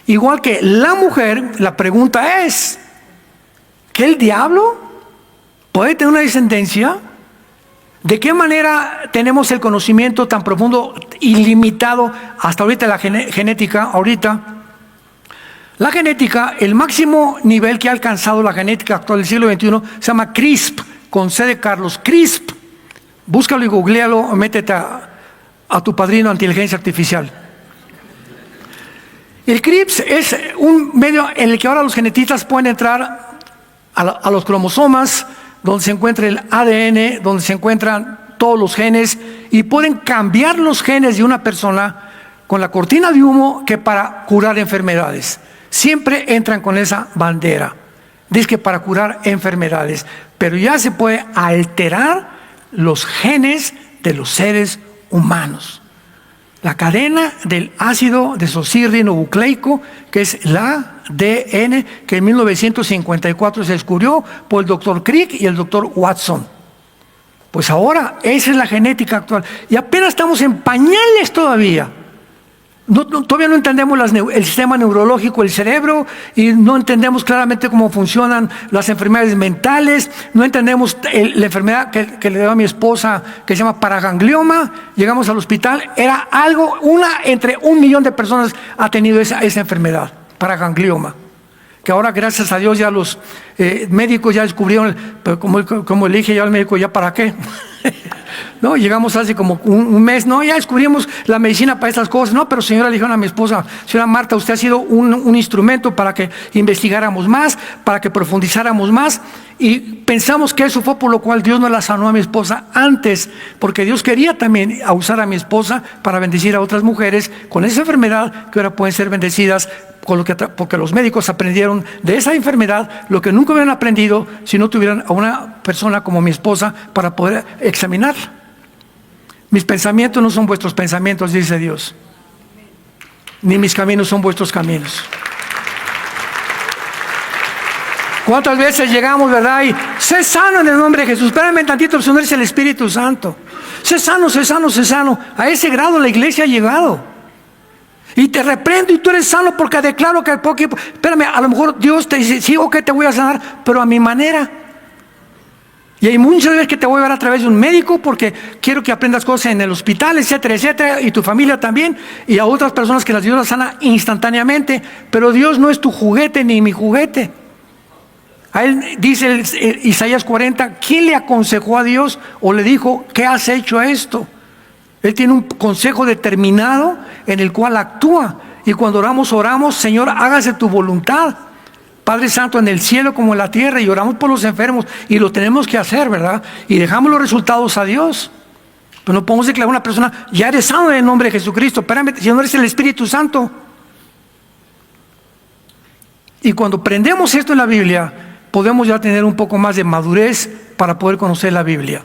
igual que la mujer, la pregunta es, ¿que el diablo puede tener una descendencia? ¿De qué manera tenemos el conocimiento tan profundo, ilimitado, hasta ahorita la genética, ahorita? La genética, el máximo nivel que ha alcanzado la genética actual del siglo XXI se llama CRISP, con C de Carlos, CRISP. Búscalo y googlealo, o métete a tu padrino de inteligencia artificial. El CRISP es un medio en el que ahora los genetistas pueden entrar a los cromosomas, donde se encuentra el ADN, donde se encuentran todos los genes, y pueden cambiar los genes de una persona con la cortina de humo que para curar enfermedades. Siempre entran con esa bandera, dice que para curar enfermedades, pero ya se puede alterar los genes de los seres humanos. La cadena del ácido desoxirribonucleico, que es el ADN, que en 1954 se descubrió por el doctor Crick y el doctor Watson. Pues ahora esa es la genética actual. Y apenas estamos en pañales todavía. Todavía no entendemos el sistema neurológico del cerebro, y no entendemos claramente cómo funcionan las enfermedades mentales. No entendemos la enfermedad que le dio a mi esposa, que se llama paraganglioma. Llegamos al hospital, era algo, una entre 1 millón de personas ha tenido esa enfermedad, paraganglioma, que ahora gracias a Dios ya los médicos ya descubrieron, pero como le dije yo al médico, ¿ya para qué? No, llegamos hace como un mes, no, ya descubrimos la medicina para estas cosas. No, pero señora, le dijeron a mi esposa, señora Marta, usted ha sido un instrumento para que investigáramos más, para que profundizáramos más, y pensamos que eso fue por lo cual Dios no la sanó a mi esposa antes, porque Dios quería también usar a mi esposa para bendecir a otras mujeres con esa enfermedad, que ahora pueden ser bendecidas porque los médicos aprendieron de esa enfermedad lo que nunca hubieran aprendido si no tuvieran a una persona como mi esposa para poder examinarla. Mis pensamientos no son vuestros pensamientos, dice Dios, ni mis caminos son vuestros caminos. ¿Cuántas veces llegamos, verdad? Y sé sano en el nombre de Jesús. Espérame tantito, el Señor es el Espíritu Santo. Sé sano, sé sano, sé sano. A ese grado la iglesia ha llegado. Y te reprendo y tú eres sano porque declaro que espérame, a lo mejor Dios te dice, sí, ok, te voy a sanar, pero a mi manera. Y hay muchas veces que te voy a ver a través de un médico porque quiero que aprendas cosas en el hospital, etcétera, etcétera, y tu familia también, y a otras personas que las Dios las sana instantáneamente. Pero Dios no es tu juguete ni mi juguete. A él dice Isaías 40, ¿quién le aconsejó a Dios o le dijo, ¿qué has hecho esto? Él tiene un consejo determinado en el cual actúa. Y cuando oramos, Señor, hágase tu voluntad, Padre Santo, en el cielo como en la tierra. Y oramos por los enfermos, y lo tenemos que hacer, ¿verdad? Y dejamos los resultados a Dios. Pero no podemos declarar a una persona, ya eres sano en el nombre de Jesucristo. Espérame, si no eres el Espíritu Santo. Y cuando aprendemos esto en la Biblia, podemos ya tener un poco más de madurez para poder conocer la Biblia.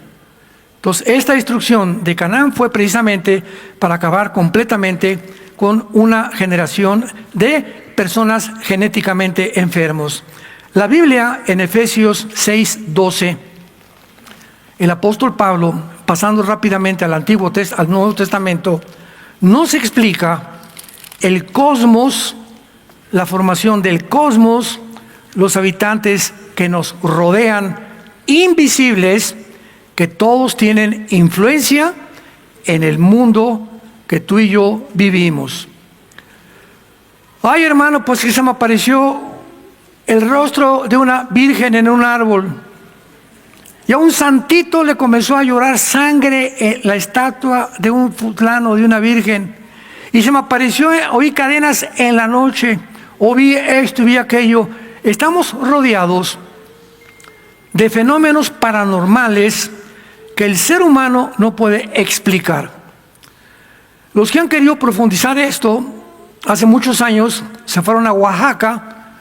Entonces, esta instrucción de Canaán fue precisamente para acabar completamente con una generación de personas genéticamente enfermos. La Biblia en Efesios 6:12, el apóstol Pablo, pasando rápidamente al Nuevo Testamento, nos explica el cosmos, la formación del cosmos, los habitantes que nos rodean, invisibles, que todos tienen influencia en el mundo que tú y yo vivimos. Ay, hermano, pues que se me apareció el rostro de una virgen en un árbol. Y a un santito le comenzó a llorar sangre en la estatua de un fulano, de una virgen. Y se me apareció, oí cadenas en la noche, o vi esto y vi aquello. Estamos rodeados de fenómenos paranormales que el ser humano no puede explicar. Los que han querido profundizar esto, hace muchos años se fueron a Oaxaca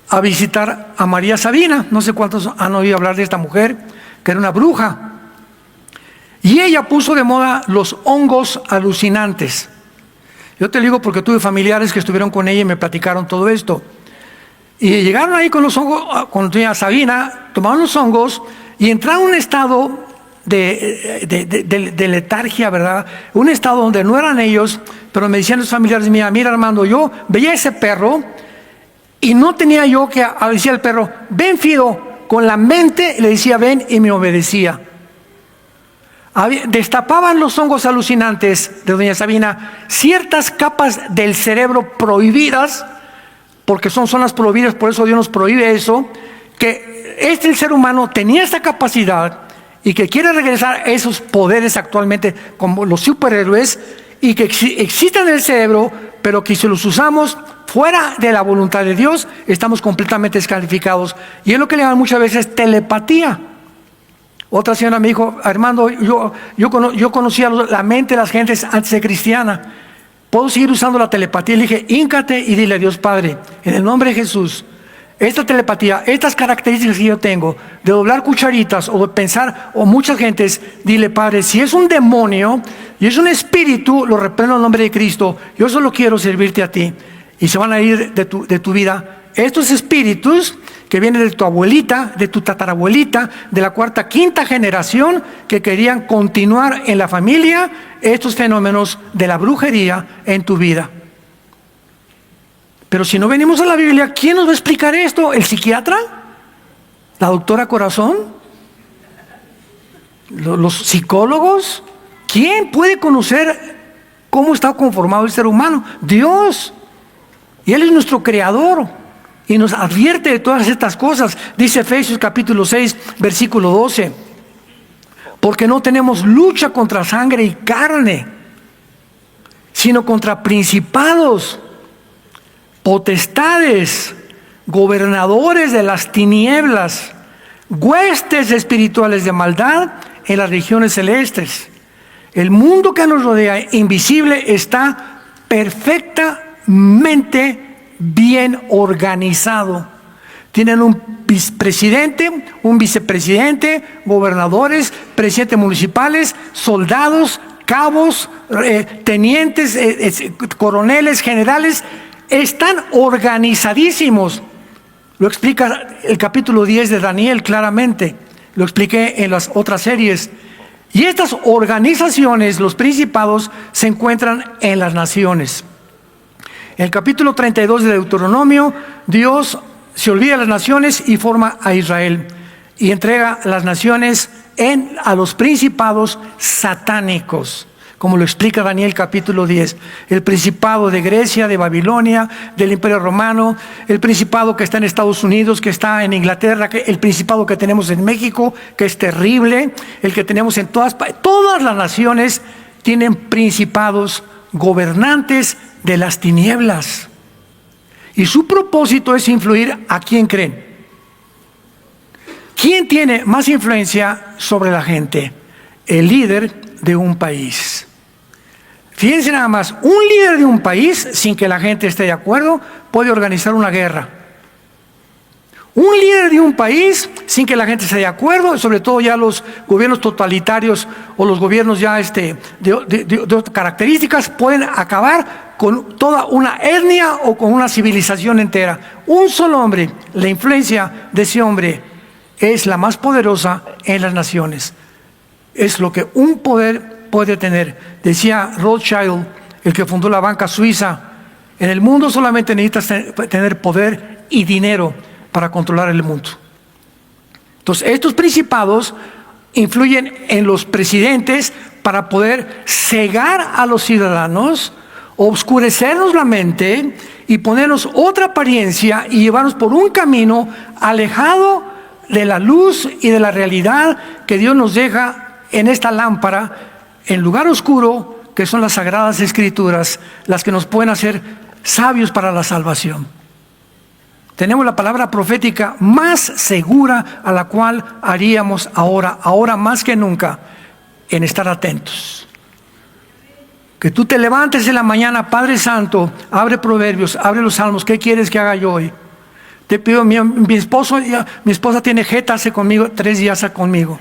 a visitar a María Sabina. No sé cuántos han oído hablar de esta mujer, que era una bruja. Y ella puso de moda los hongos alucinantes. Yo te digo porque tuve familiares que estuvieron con ella y me platicaron todo esto. Y llegaron ahí con los hongos, con doña Sabina, tomaron los hongos y entraron en un estado de letargia, ¿verdad? Un estado donde no eran ellos, pero me decían los familiares, mira Armando, yo veía ese perro y no tenía yo que decir al perro, ven Fido, con la mente le decía ven y me obedecía. Destapaban los hongos alucinantes de doña Sabina ciertas capas del cerebro prohibidas porque son zonas prohibidas, por eso Dios nos prohíbe eso, que el ser humano tenía esta capacidad y que quiere regresar a esos poderes actualmente como los superhéroes y que existen en el cerebro, pero que si los usamos fuera de la voluntad de Dios, estamos completamente descalificados. Y es lo que le llaman muchas veces telepatía. Otra señora me dijo: Armando, yo conocía la mente de las gentes antes de cristiana. ¿Puedo seguir usando la telepatía? Le dije: híncate y dile a Dios Padre, en el nombre de Jesús, esta telepatía, estas características que yo tengo, de doblar cucharitas o de pensar, o muchas gentes, dile: Padre, si es un demonio y es un espíritu, lo reprendo en el nombre de Cristo, yo solo quiero servirte a ti. Y se van a ir de tu vida estos espíritus que vienen de tu abuelita, de tu tatarabuelita, de la cuarta, quinta generación, que querían continuar en la familia estos fenómenos de la brujería en tu vida. Pero si no venimos a la Biblia, ¿quién nos va a explicar esto? ¿El psiquiatra? ¿La doctora Corazón? ¿Los psicólogos? ¿Quién puede conocer cómo está conformado el ser humano? Dios. Y Él es nuestro creador y nos advierte de todas estas cosas. Dice Efesios capítulo 6, versículo 12: porque no tenemos lucha contra sangre y carne, sino contra principados, potestades, gobernadores de las tinieblas, huestes espirituales de maldad en las regiones celestes. El mundo que nos rodea, invisible, está perfectamente bien organizado. Tienen un presidente, un vicepresidente, gobernadores, presidentes municipales, soldados, cabos, tenientes, coroneles, generales. Están organizadísimos. Lo explica el capítulo 10 de Daniel claramente. Lo expliqué en las otras series. Y estas organizaciones, los principados, se encuentran en las naciones. En el capítulo 32 de Deuteronomio, Dios se olvida de las naciones y forma a Israel. Y entrega las naciones a los principados satánicos, como lo explica Daniel capítulo 10. El principado de Grecia, de Babilonia, del Imperio Romano, el principado que está en Estados Unidos, que está en Inglaterra, el principado que tenemos en México, que es terrible, el que tenemos en todas las naciones tienen principados, gobernantes de las tinieblas. Y su propósito es influir a quién creen. ¿Quién tiene más influencia sobre la gente? El líder de un país. Fíjense nada más, un líder de un país, sin que la gente esté de acuerdo, puede organizar una guerra. Un líder de un país, sin que la gente esté de acuerdo, sobre todo ya los gobiernos totalitarios o los gobiernos ya de otras características, pueden acabar con toda una etnia o con una civilización entera. Un solo hombre, la influencia de ese hombre es la más poderosa en las naciones. Es lo que un poder puede tener. Decía Rothschild, el que fundó la banca suiza: en el mundo solamente necesitas tener poder y dinero para controlar el mundo. Entonces, estos principados influyen en los presidentes para poder cegar a los ciudadanos, oscurecernos la mente y ponernos otra apariencia y llevarnos por un camino alejado de la luz y de la realidad que Dios nos deja en esta lámpara, en lugar oscuro, que son las Sagradas Escrituras, las que nos pueden hacer sabios para la salvación. Tenemos la palabra profética más segura a la cual haríamos ahora más que nunca, en estar atentos. Que tú te levantes en la mañana: Padre Santo, abre Proverbios, abre los Salmos, ¿qué quieres que haga yo hoy? Te pido, mi esposa tiene jeta hace conmigo 3 días conmigo.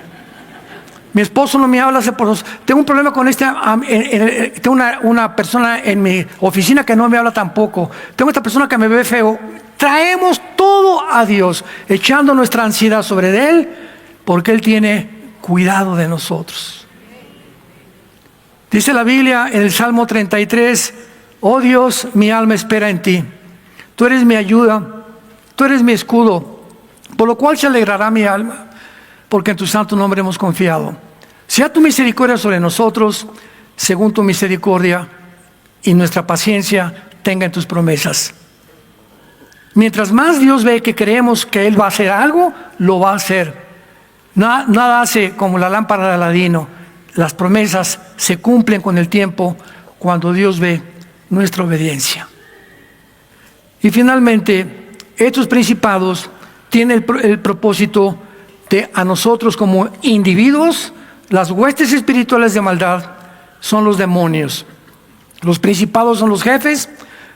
Mi esposo no me habla hace por 2. Tengo un problema con tengo una persona en mi oficina que no me habla tampoco. Tengo esta persona que me ve feo. Traemos todo a Dios, echando nuestra ansiedad sobre Él, porque Él tiene cuidado de nosotros. Dice la Biblia en el Salmo 33: oh Dios, mi alma espera en ti. Tú eres mi ayuda, tú eres mi escudo, por lo cual se alegrará mi alma, porque en tu santo nombre hemos confiado. Sea tu misericordia sobre nosotros, según tu misericordia, y nuestra paciencia tenga en tus promesas. Mientras más Dios ve que creemos que Él va a hacer algo, lo va a hacer. Nada hace como la lámpara de Aladino. Las promesas se cumplen con el tiempo cuando Dios ve nuestra obediencia. Y finalmente, estos principados tienen el propósito de a nosotros como individuos, las huestes espirituales de maldad son los demonios. Los principados son los jefes,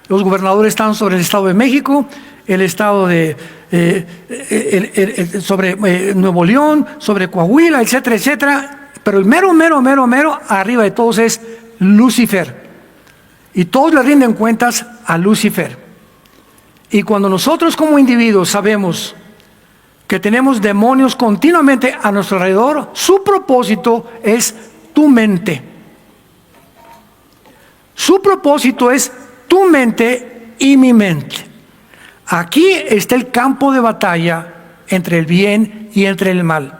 los gobernadores están sobre el Estado de México, el Estado de sobre Nuevo León, sobre Coahuila, etcétera, etcétera. Pero el mero arriba de todos es Lucifer. Y todos le rinden cuentas a Lucifer. Y cuando nosotros como individuos sabemos que tenemos demonios continuamente a nuestro alrededor, su propósito es tu mente. Su propósito es tu mente y mi mente. Aquí está el campo de batalla entre el bien y entre el mal.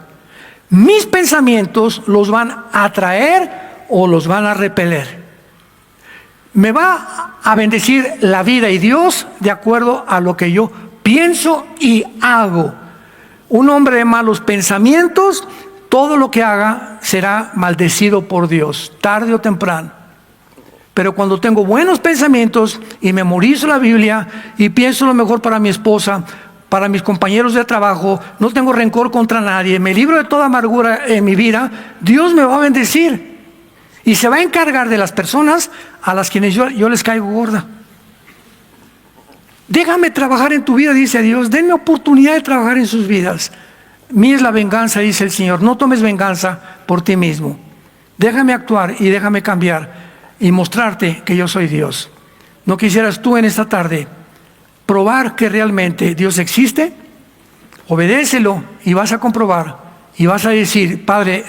Mis pensamientos los van a atraer o los van a repeler. Me va a bendecir la vida y Dios de acuerdo a lo que yo pienso y hago. Un hombre de malos pensamientos, todo lo que haga será maldecido por Dios, tarde o temprano. Pero cuando tengo buenos pensamientos y memorizo la Biblia y pienso lo mejor para mi esposa, para mis compañeros de trabajo, no tengo rencor contra nadie, me libro de toda amargura en mi vida, Dios me va a bendecir. Y se va a encargar de las personas a las quienes yo les caigo gorda. Déjame trabajar en tu vida, dice Dios. Denme oportunidad de trabajar en sus vidas. Mía es la venganza, dice el Señor. No tomes venganza por ti mismo. Déjame actuar y déjame cambiar y mostrarte que yo soy Dios. ¿No quisieras tú en esta tarde probar que realmente Dios existe? Obedécelo y vas a comprobar y vas a decir: Padre,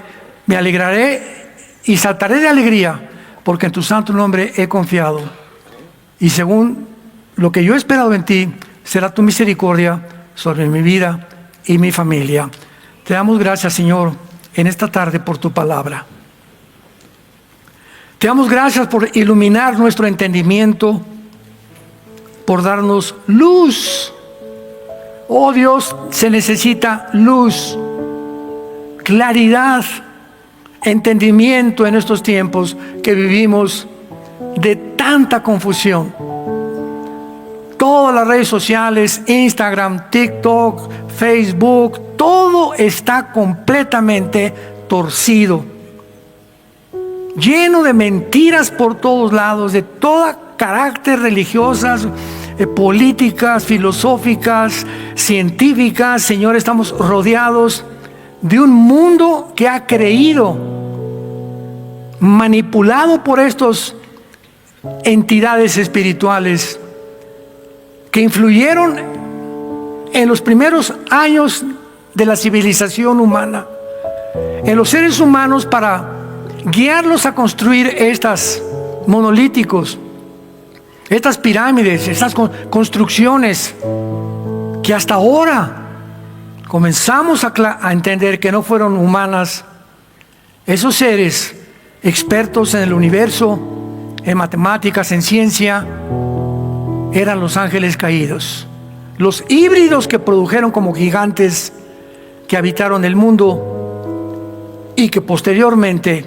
me alegraré y saltaré de alegría, porque en tu santo nombre he confiado. Y según lo que yo he esperado en ti, será tu misericordia sobre mi vida y mi familia. Te damos gracias, Señor, en esta tarde por tu palabra. Te damos gracias por iluminar nuestro entendimiento, por darnos luz. Oh Dios, se necesita luz, claridad, entendimiento en estos tiempos que vivimos de tanta confusión. Todas las redes sociales, Instagram, TikTok, Facebook, todo está completamente torcido, lleno de mentiras por todos lados, de todo carácter, religiosas, políticas, filosóficas, científicas. Señor, estamos rodeados de un mundo que ha creído, manipulado por estas entidades espirituales que influyeron en los primeros años de la civilización humana, en los seres humanos, para guiarlos a construir estos monolíticos, estas pirámides, estas construcciones que hasta ahora comenzamos a entender que no fueron humanas. Esos seres expertos en el universo, en matemáticas, en ciencia, eran los ángeles caídos, los híbridos que produjeron como gigantes que habitaron el mundo y que posteriormente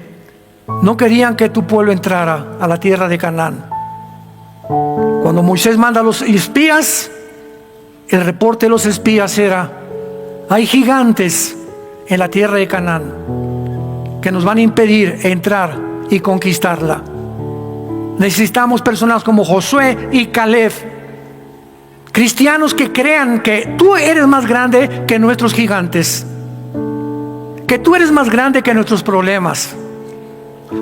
no querían que tu pueblo entrara a la tierra de Canaán. Cuando Moisés manda a los espías, el reporte de los espías era: hay gigantes en la tierra de Canaán que nos van a impedir entrar y conquistarla. Necesitamos personas como Josué y Caleb, cristianos que crean que tú eres más grande que nuestros gigantes, que tú eres más grande que nuestros problemas,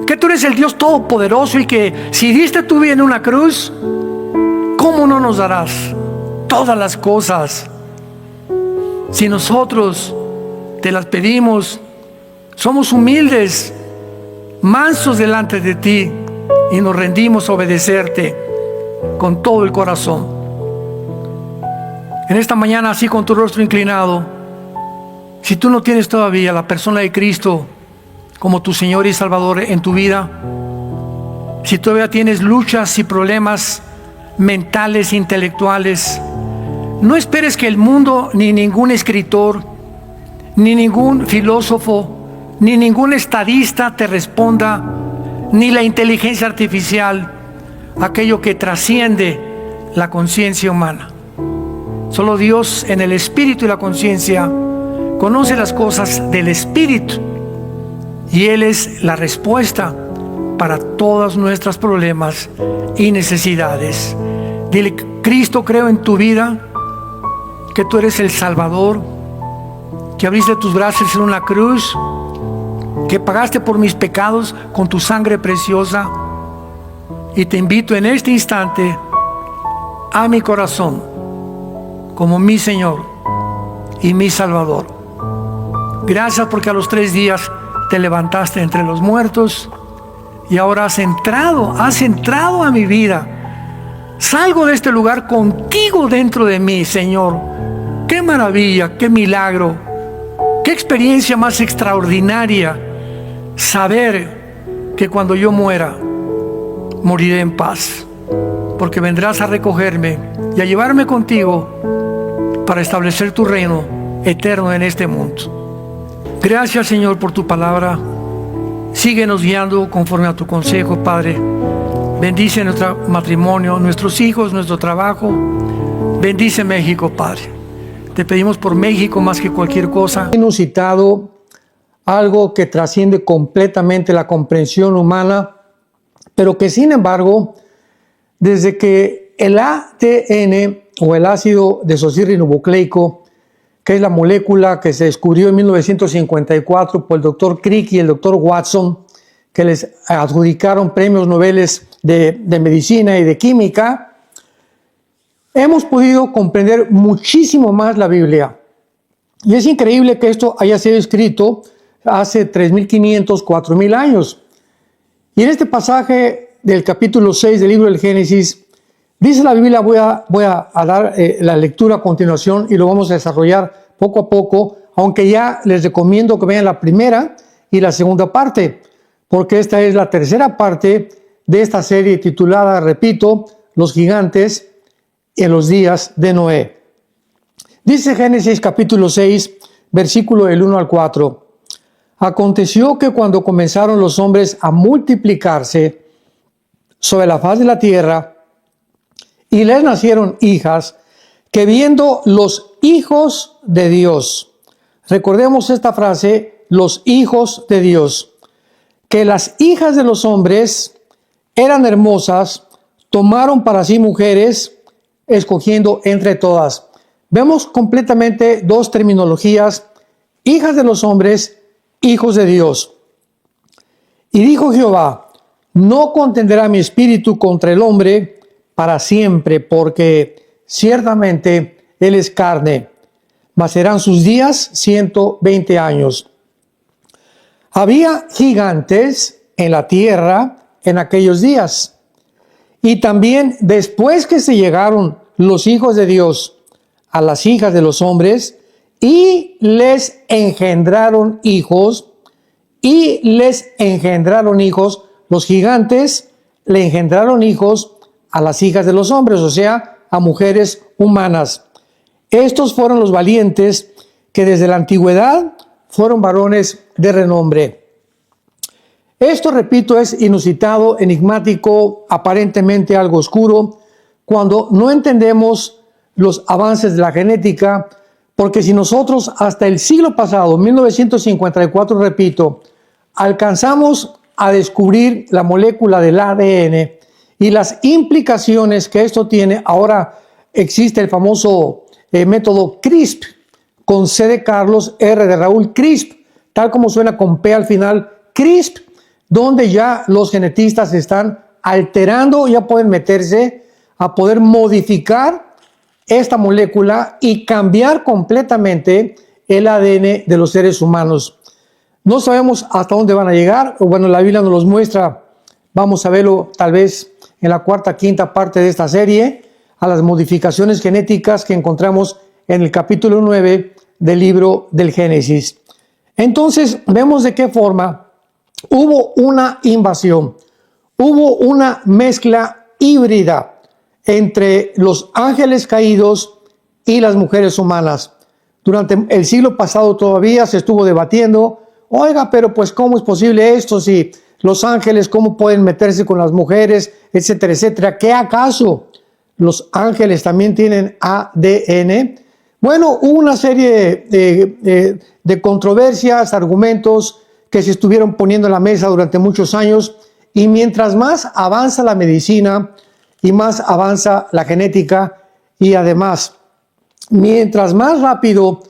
que tú eres el Dios todopoderoso y que si diste tu vida en una cruz, ¿cómo no nos darás todas las cosas? Si nosotros te las pedimos, somos humildes, mansos delante de ti y nos rendimos a obedecerte con todo el corazón. En esta mañana, así con tu rostro inclinado, si tú no tienes todavía la persona de Cristo como tu Señor y Salvador en tu vida, si todavía tienes luchas y problemas mentales, intelectuales, No esperes que el mundo, ni ningún escritor, ni ningún filósofo, ni ningún estadista te responda, ni la inteligencia artificial, aquello que trasciende la conciencia humana. Solo Dios, en el espíritu y la conciencia, conoce las cosas del espíritu, y Él es la respuesta para todos nuestros problemas y necesidades. Dile: Cristo, creo en tu vida, que tú eres el Salvador, que abriste tus brazos en una cruz, que pagaste por mis pecados con tu sangre preciosa, y te invito en este instante a mi corazón como mi Señor y mi Salvador. Gracias porque a los 3 días te levantaste entre los muertos y ahora has entrado a mi vida. Salgo de este lugar contigo dentro de mí, Señor. Qué maravilla, qué milagro, qué experiencia más extraordinaria saber que cuando yo muera, moriré en paz, porque vendrás a recogerme y a llevarme contigo para establecer tu reino eterno en este mundo. Gracias, Señor, por tu palabra. Síguenos guiando conforme a tu consejo, Padre. Bendice nuestro matrimonio, nuestros hijos, nuestro trabajo. Bendice México, Padre. Te pedimos por México más que cualquier cosa. Inusitado, algo que trasciende completamente la comprensión humana, pero que sin embargo, desde que el ADN o el ácido desoxirribonucleico, que es la molécula que se descubrió en 1954 por el doctor Crick y el doctor Watson, que les adjudicaron premios Nobel de medicina y de química, hemos podido comprender muchísimo más la Biblia. Y es increíble que esto haya sido escrito hace 3.500, 4.000 años. Y en este pasaje del capítulo 6 del libro del Génesis, dice la Biblia, voy a dar la lectura a continuación y lo vamos a desarrollar poco a poco, aunque ya les recomiendo que vean la primera y la segunda parte, porque esta es la tercera parte de esta serie titulada, repito, Los gigantes en los días de Noé. Dice Génesis capítulo 6, versículo del 1 al 4. Aconteció que cuando comenzaron los hombres a multiplicarse sobre la faz de la tierra, y les nacieron hijas, que viendo los hijos de Dios, recordemos esta frase, los hijos de Dios, que las hijas de los hombres eran hermosas, tomaron para sí mujeres, escogiendo entre todas. Vemos completamente dos terminologías: hijas de los hombres, hijos de Dios. Y dijo Jehová: no contenderá mi espíritu contra el hombre para siempre, porque ciertamente él es carne, mas serán sus días 120 años. Había gigantes en la tierra en aquellos días, y también después que se llegaron los hijos de Dios a las hijas de los hombres, y les engendraron hijos, los gigantes le engendraron hijos a las hijas de los hombres, o sea, a mujeres humanas. Estos fueron los valientes que desde la antigüedad fueron varones de renombre. Esto, repito, es inusitado, enigmático, aparentemente algo oscuro, cuando no entendemos los avances de la genética, porque si nosotros hasta el siglo pasado, 1954, repito, alcanzamos a descubrir la molécula del ADN y las implicaciones que esto tiene, ahora existe el famoso método CRISP, con C de Carlos, R de Raúl, CRISP, tal como suena con P al final, CRISP, donde ya los genetistas están alterando, ya pueden meterse a poder modificar esta molécula y cambiar completamente el ADN de los seres humanos. No sabemos hasta dónde van a llegar, o bueno, la Biblia nos los muestra, vamos a verlo tal vez en la cuarta, quinta parte de esta serie, a las modificaciones genéticas que encontramos en el capítulo 9 del libro del Génesis. Entonces, vemos de qué forma hubo una invasión, hubo una mezcla híbrida entre los ángeles caídos y las mujeres humanas. Durante el siglo pasado todavía se estuvo debatiendo, oiga, pero pues ¿cómo es posible esto? Si los ángeles, ¿cómo pueden meterse con las mujeres? Etcétera, etcétera. ¿Qué acaso los ángeles también tienen ADN? Bueno, hubo una serie de controversias, argumentos que se estuvieron poniendo en la mesa durante muchos años, y mientras más avanza la medicina y más avanza la genética, y además, mientras más rápido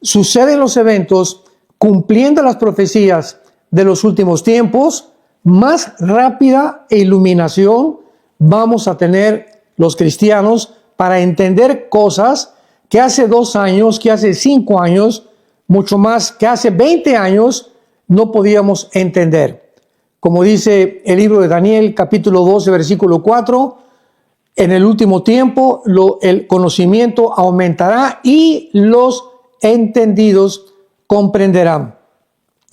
suceden los eventos, cumpliendo las profecías de los últimos tiempos, más rápida iluminación vamos a tener los cristianos para entender cosas que hace 2 años, que hace 5 años, mucho más, que hace 20 años no podíamos entender. Como dice el libro de Daniel, capítulo 12, versículo 4, en el último tiempo el conocimiento aumentará y los entendidos comprenderán.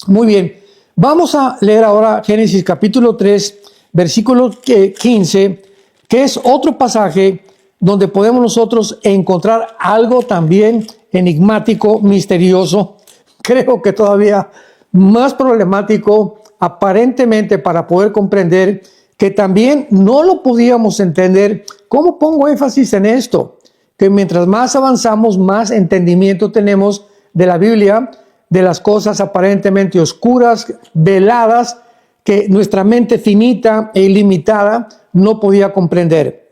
Muy bien, vamos a leer ahora Génesis capítulo 3, versículo 15, que es otro pasaje donde podemos nosotros encontrar algo también enigmático, misterioso, creo que todavía más problemático aparentemente para poder comprender, que también no lo podíamos entender. ¿Cómo pongo énfasis en esto? Que mientras más avanzamos, más entendimiento tenemos de la Biblia, de las cosas aparentemente oscuras, veladas, que nuestra mente finita e ilimitada no podía comprender.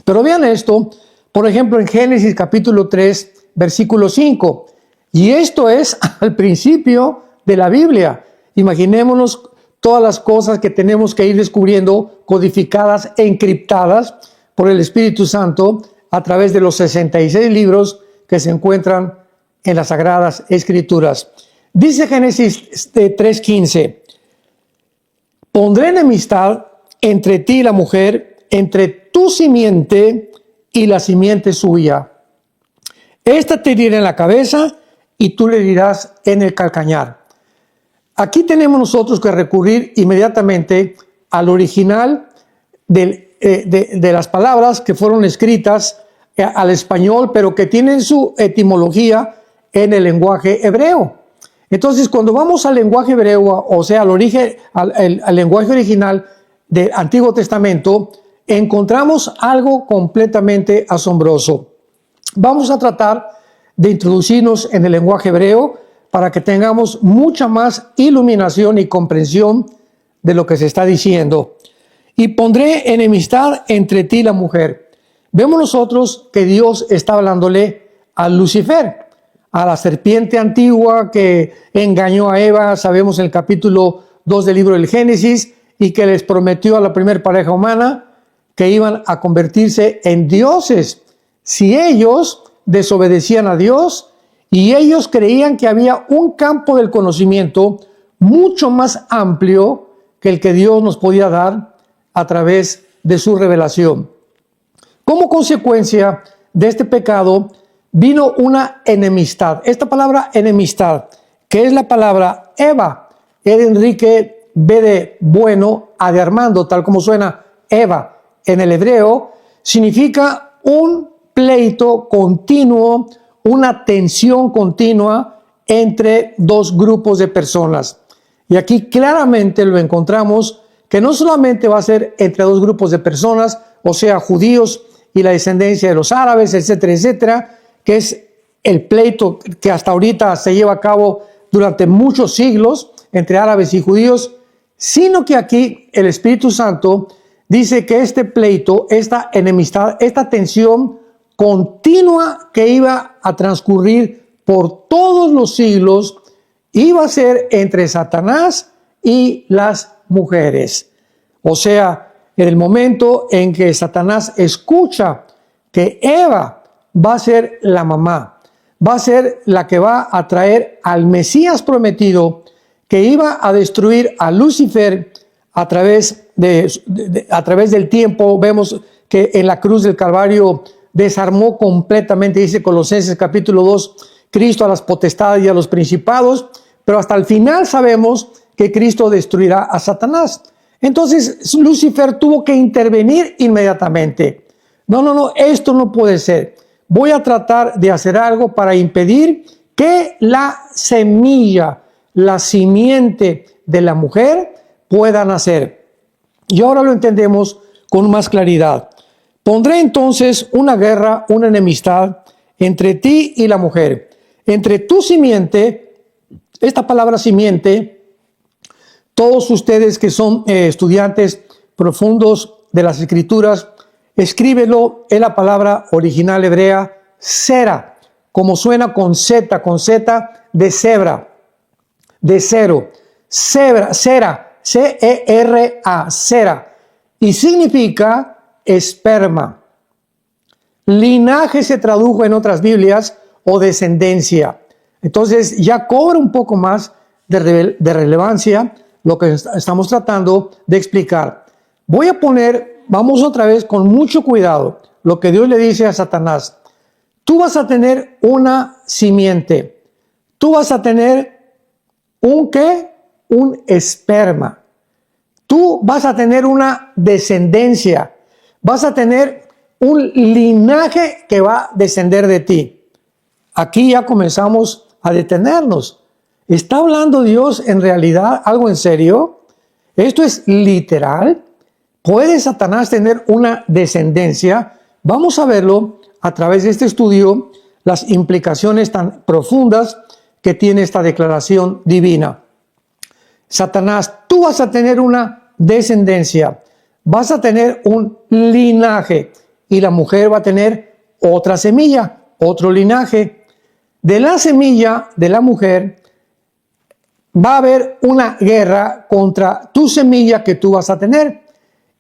Pero vean esto, por ejemplo, en Génesis capítulo 3, versículo 5. Y esto es al principio de la Biblia. Imaginémonos todas las cosas que tenemos que ir descubriendo, codificadas, encriptadas por el Espíritu Santo a través de los 66 libros que se encuentran en las Sagradas Escrituras. Dice Génesis 3:15, pondré enemistad entre ti y la mujer, entre tu simiente y la simiente suya. Esta te herirá en la cabeza y tú le herirás en el calcañar. Aquí tenemos nosotros que recurrir inmediatamente al original de las palabras que fueron escritas al español, pero que tienen su etimología en el lenguaje hebreo. Entonces, cuando vamos al lenguaje hebreo, o sea, al lenguaje original del Antiguo Testamento, encontramos algo completamente asombroso. Vamos a tratar de introducirnos en el lenguaje hebreo para que tengamos mucha más iluminación y comprensión de lo que se está diciendo. Y pondré enemistad entre ti y la mujer. Vemos nosotros que Dios está hablándole a Lucifer, a la serpiente antigua que engañó a Eva, sabemos en el capítulo 2 del libro del Génesis, y que les prometió a la primera pareja humana que iban a convertirse en dioses si ellos desobedecían a Dios, y ellos creían que había un campo del conocimiento mucho más amplio que el que Dios nos podía dar a través de su revelación. Como consecuencia de este pecado vino una enemistad. Esta palabra enemistad, que es la palabra Eva, E de Enrique, B de bueno, A de Armando, tal como suena Eva en el hebreo, significa un pleito continuo, una tensión continua entre dos grupos de personas. Y aquí claramente lo encontramos, que no solamente va a ser entre dos grupos de personas, o sea, judíos y la descendencia de los árabes, etcétera, etcétera, que es el pleito que hasta ahorita se lleva a cabo durante muchos siglos entre árabes y judíos, sino que aquí el Espíritu Santo dice que este pleito, esta enemistad, esta tensión continua que iba a transcurrir por todos los siglos, iba a ser entre Satanás y las mujeres. O sea, en el momento en que Satanás escucha que Eva va a ser la mamá, va a ser la que va a traer al Mesías prometido, que iba a destruir a Lucifer a través del tiempo. Vemos que en la cruz del Calvario desarmó completamente, dice Colosenses capítulo 2, Cristo a las potestades y a los principados, pero hasta el final sabemos que Cristo destruirá a Satanás. Entonces Lucifer tuvo que intervenir inmediatamente. No, esto no puede ser. voy a tratar de hacer algo para impedir que la semilla, la simiente de la mujer pueda nacer. Y ahora lo entendemos con más claridad. Pondré entonces una guerra, una enemistad entre ti y la mujer, entre tu simiente. Esta palabra simiente, todos ustedes que son estudiantes profundos de las Escrituras, escríbelo en la palabra original hebrea, sera, como suena con Z de cebra, de cero, cera, C-E-R-A, cera, y significa esperma. Linaje se tradujo en otras Biblias o descendencia. Entonces ya cobra un poco más de relevancia lo que estamos tratando de explicar. Voy a poner, vamos otra vez con mucho cuidado, lo que Dios le dice a Satanás. Tú vas a tener una simiente. Tú vas a tener un ¿qué? Un esperma. Tú vas a tener una descendencia. Vas a tener un linaje que va a descender de ti. Aquí ya comenzamos a detenernos. ¿Está hablando Dios en realidad algo en serio? ¿Esto es literal? ¿Puede Satanás tener una descendencia? Vamos a verlo a través de este estudio, las implicaciones tan profundas que tiene esta declaración divina. Satanás, tú vas a tener una descendencia, vas a tener un linaje y la mujer va a tener otra semilla, otro linaje. De la semilla de la mujer va a haber una guerra contra tu semilla que tú vas a tener.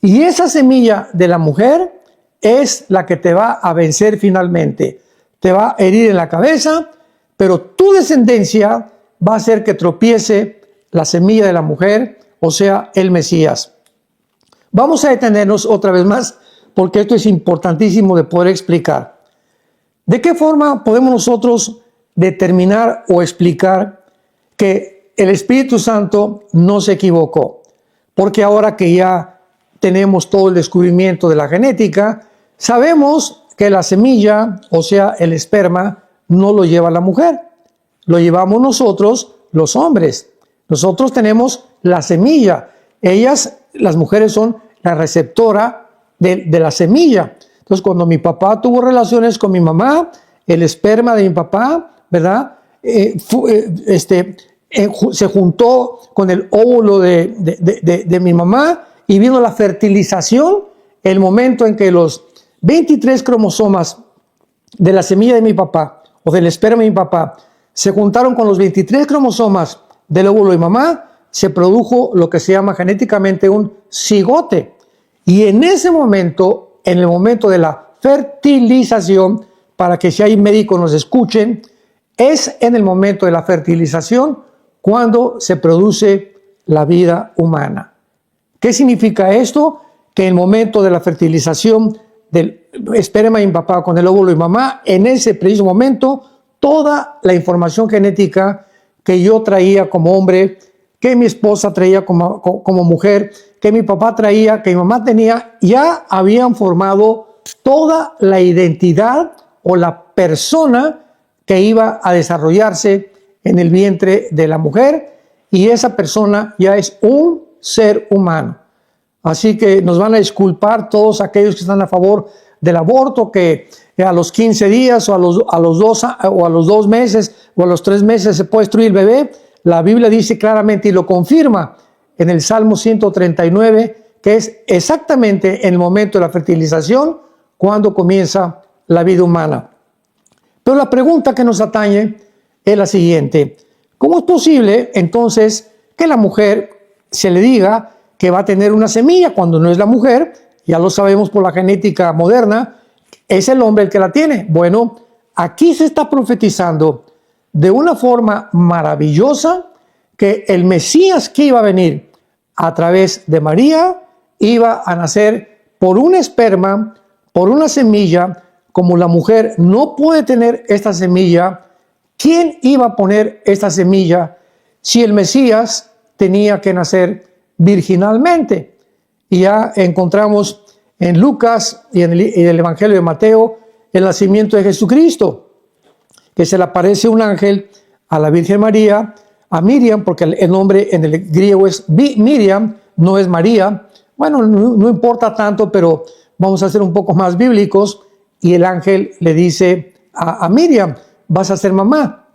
Y esa semilla de la mujer es la que te va a vencer finalmente. Te va a herir en la cabeza, pero tu descendencia va a hacer que tropiece la semilla de la mujer, o sea, el Mesías. Vamos a detenernos otra vez más, porque esto es importantísimo de poder explicar. ¿De qué forma podemos nosotros determinar o explicar que el Espíritu Santo no se equivocó? Porque ahora que ya tenemos todo el descubrimiento de la genética, sabemos que la semilla, o sea, el esperma, no lo lleva la mujer, lo llevamos nosotros, los hombres. Nosotros tenemos la semilla. Ellas, las mujeres, son la receptora de la semilla. Entonces, cuando mi papá tuvo relaciones con mi mamá, el esperma de mi papá, ¿verdad? Se juntó con el óvulo de mi mamá y vino la fertilización, el momento en que los 23 cromosomas de la semilla de mi papá o del esperma de mi papá se juntaron con los 23 cromosomas del óvulo de mamá, se produjo lo que se llama genéticamente un cigote. Y en ese momento, en el momento de la fertilización, para que si hay médicos nos escuchen, es en el momento de la fertilización cuando se produce la vida humana. ¿Qué significa esto? Que en el momento de la fertilización del esperma de mi papá con el óvulo de mamá, en ese preciso momento, toda la información genética que yo traía como hombre, que mi esposa traía como mujer, que mi papá traía, que mi mamá tenía, ya habían formado toda la identidad o la persona que iba a desarrollarse en el vientre de la mujer, y esa persona ya es un ser humano. Así que nos van a disculpar todos aquellos que están a favor del aborto, que a los 15 días o a los 2 meses o a los 3 meses se puede destruir el bebé. La Biblia dice claramente y lo confirma en el Salmo 139, que es exactamente en el momento de la fertilización cuando comienza la vida humana. Pero la pregunta que nos atañe es la siguiente: ¿cómo es posible entonces que la mujer se le diga que va a tener una semilla cuando no es la mujer? Ya lo sabemos por la genética moderna, es el hombre el que la tiene. Bueno, aquí se está profetizando de una forma maravillosa que el Mesías que iba a venir a través de María iba a nacer por un esperma, por una semilla. Como la mujer no puede tener esta semilla, ¿quién iba a poner esta semilla si el Mesías tenía que nacer virginalmente? Y ya encontramos en Lucas y en el Evangelio de Mateo el nacimiento de Jesucristo, que se le aparece un ángel a la Virgen María, a Miriam, porque el nombre en el griego es Miriam, no es María. Bueno, no importa tanto, pero vamos a ser un poco más bíblicos. Y el ángel le dice a Miriam, vas a ser mamá.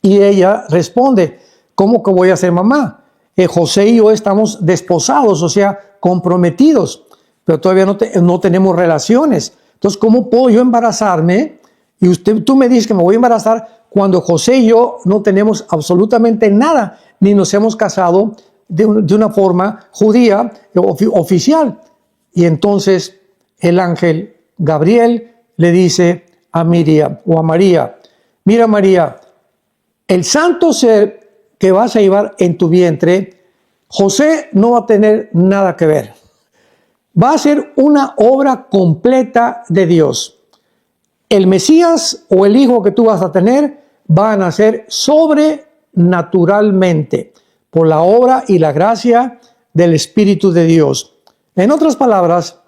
Y ella responde, ¿cómo que voy a ser mamá? José y yo estamos desposados, o sea, comprometidos, pero todavía no tenemos relaciones. Entonces, ¿cómo puedo yo embarazarme? Y tú me dices que me voy a embarazar cuando José y yo no tenemos absolutamente nada, ni nos hemos casado de una forma judía oficial. Y entonces el ángel Gabriel le dice a Miriam o a María, mira María, el santo ser que vas a llevar en tu vientre, José no va a tener nada que ver. Va a ser una obra completa de Dios. El Mesías o el hijo que tú vas a tener va a nacer sobrenaturalmente por la obra y la gracia del Espíritu de Dios. En otras palabras,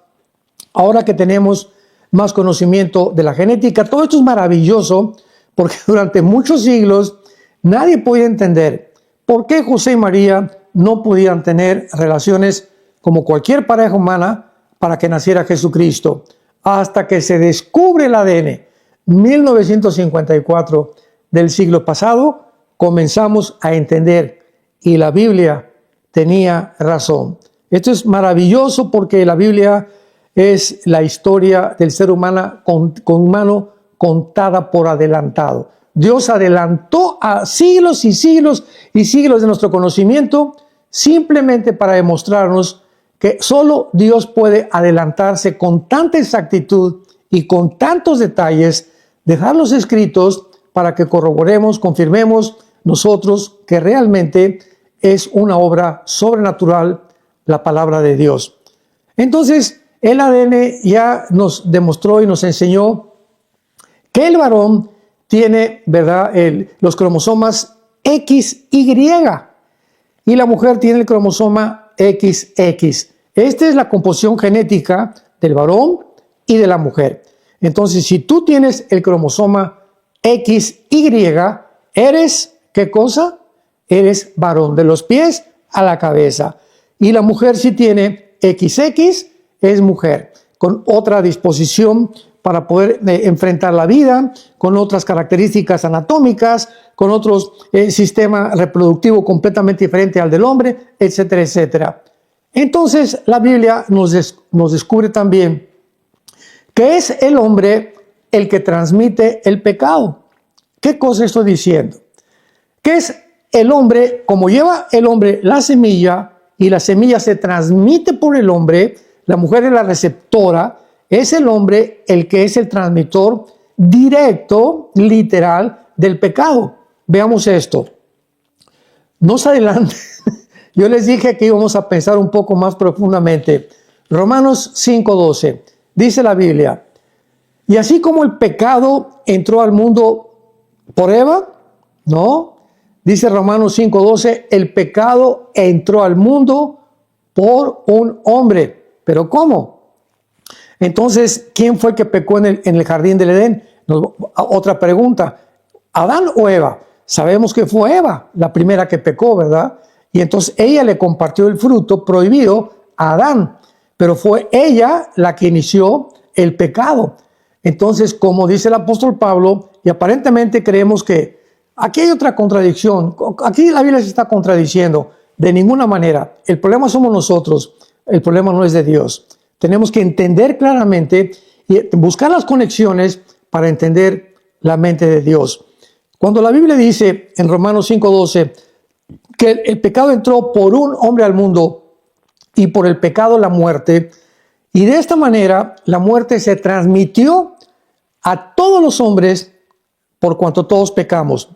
ahora que tenemos más conocimiento de la genética, todo esto es maravilloso porque durante muchos siglos nadie podía entender por qué José y María no podían tener relaciones como cualquier pareja humana para que naciera Jesucristo. Hasta que se descubre el ADN, 1954 del siglo pasado, comenzamos a entender y la Biblia tenía razón. Esto es maravilloso porque la Biblia es la historia del ser humano contada por adelantado. Dios adelantó a siglos y siglos y siglos de nuestro conocimiento simplemente para demostrarnos que solo Dios puede adelantarse con tanta exactitud y con tantos detalles, dejarlos escritos para que corroboremos, confirmemos nosotros que realmente es una obra sobrenatural la palabra de Dios. Entonces, el ADN ya nos demostró y nos enseñó que el varón tiene, ¿verdad?, los cromosomas XY y la mujer tiene el cromosoma XX. Esta es la composición genética del varón y de la mujer. Entonces, si tú tienes el cromosoma XY, eres, ¿qué cosa? Eres varón, de los pies a la cabeza. Y la mujer si tiene XX, es mujer, con otra disposición para poder enfrentar la vida, con otras características anatómicas, con otro sistema reproductivo completamente diferente al del hombre, etcétera, etcétera. Entonces, la Biblia nos descubre también que es el hombre el que transmite el pecado. ¿Qué cosa estoy diciendo? Que es el hombre, como lleva el hombre la semilla, y la semilla se transmite por el hombre, la mujer es la receptora, es el hombre el que es el transmisor directo, literal, del pecado. Veamos esto. No se adelante. Yo les dije que íbamos a pensar un poco más profundamente. Romanos 5:12. Dice la Biblia, y así como el pecado entró al mundo por Eva, ¿no? Dice Romanos 5:12, el pecado entró al mundo por un hombre. ¿Pero cómo? Entonces, ¿quién fue el que pecó en el jardín del Edén? Otra pregunta, ¿Adán o Eva? Sabemos que fue Eva la primera que pecó, ¿verdad? Y entonces ella le compartió el fruto prohibido a Adán, pero fue ella la que inició el pecado. Entonces, como dice el apóstol Pablo, y aparentemente creemos que aquí hay otra contradicción, aquí la Biblia se está contradiciendo de ninguna manera. El problema somos nosotros, el problema no es de Dios. Tenemos que entender claramente y buscar las conexiones para entender la mente de Dios. Cuando la Biblia dice en Romanos 5:12 que el pecado entró por un hombre al mundo y por el pecado la muerte, y de esta manera la muerte se transmitió a todos los hombres por cuanto todos pecamos.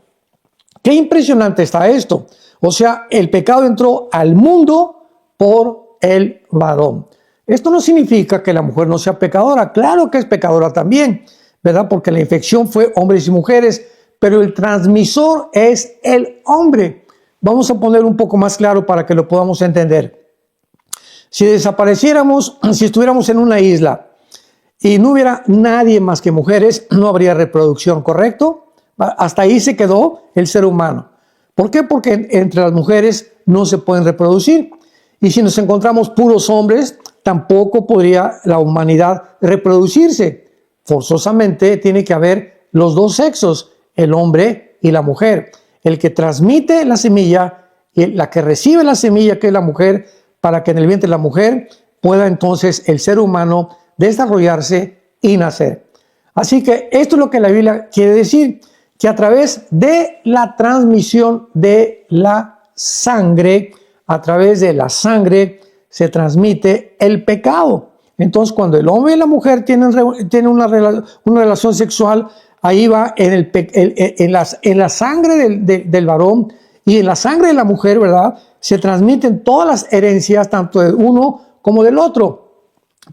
Qué impresionante está esto. O sea, el pecado entró al mundo por el varón. Esto no significa que la mujer no sea pecadora. Claro que es pecadora también, ¿verdad? Porque la infección fue hombres y mujeres, pero el transmisor es el hombre. Vamos a poner un poco más claro para que lo podamos entender. Si desapareciéramos, si estuviéramos en una isla y no hubiera nadie más que mujeres, no habría reproducción, ¿correcto? Hasta ahí se quedó el ser humano. ¿Por qué? Porque entre las mujeres no se pueden reproducir. Y si nos encontramos puros hombres, tampoco podría la humanidad reproducirse. Forzosamente tiene que haber los dos sexos, el hombre y la mujer. El que transmite la semilla y la que recibe la semilla, que es la mujer, para que en el vientre de la mujer pueda entonces el ser humano desarrollarse y nacer. Así que esto es lo que la Biblia quiere decir, que a través de la transmisión de la sangre, a través de la sangre se transmite el pecado. Entonces, cuando el hombre y la mujer tienen una relación sexual, ahí va en la sangre del varón y en la sangre de la mujer, ¿verdad? Se transmiten todas las herencias, tanto del uno como del otro.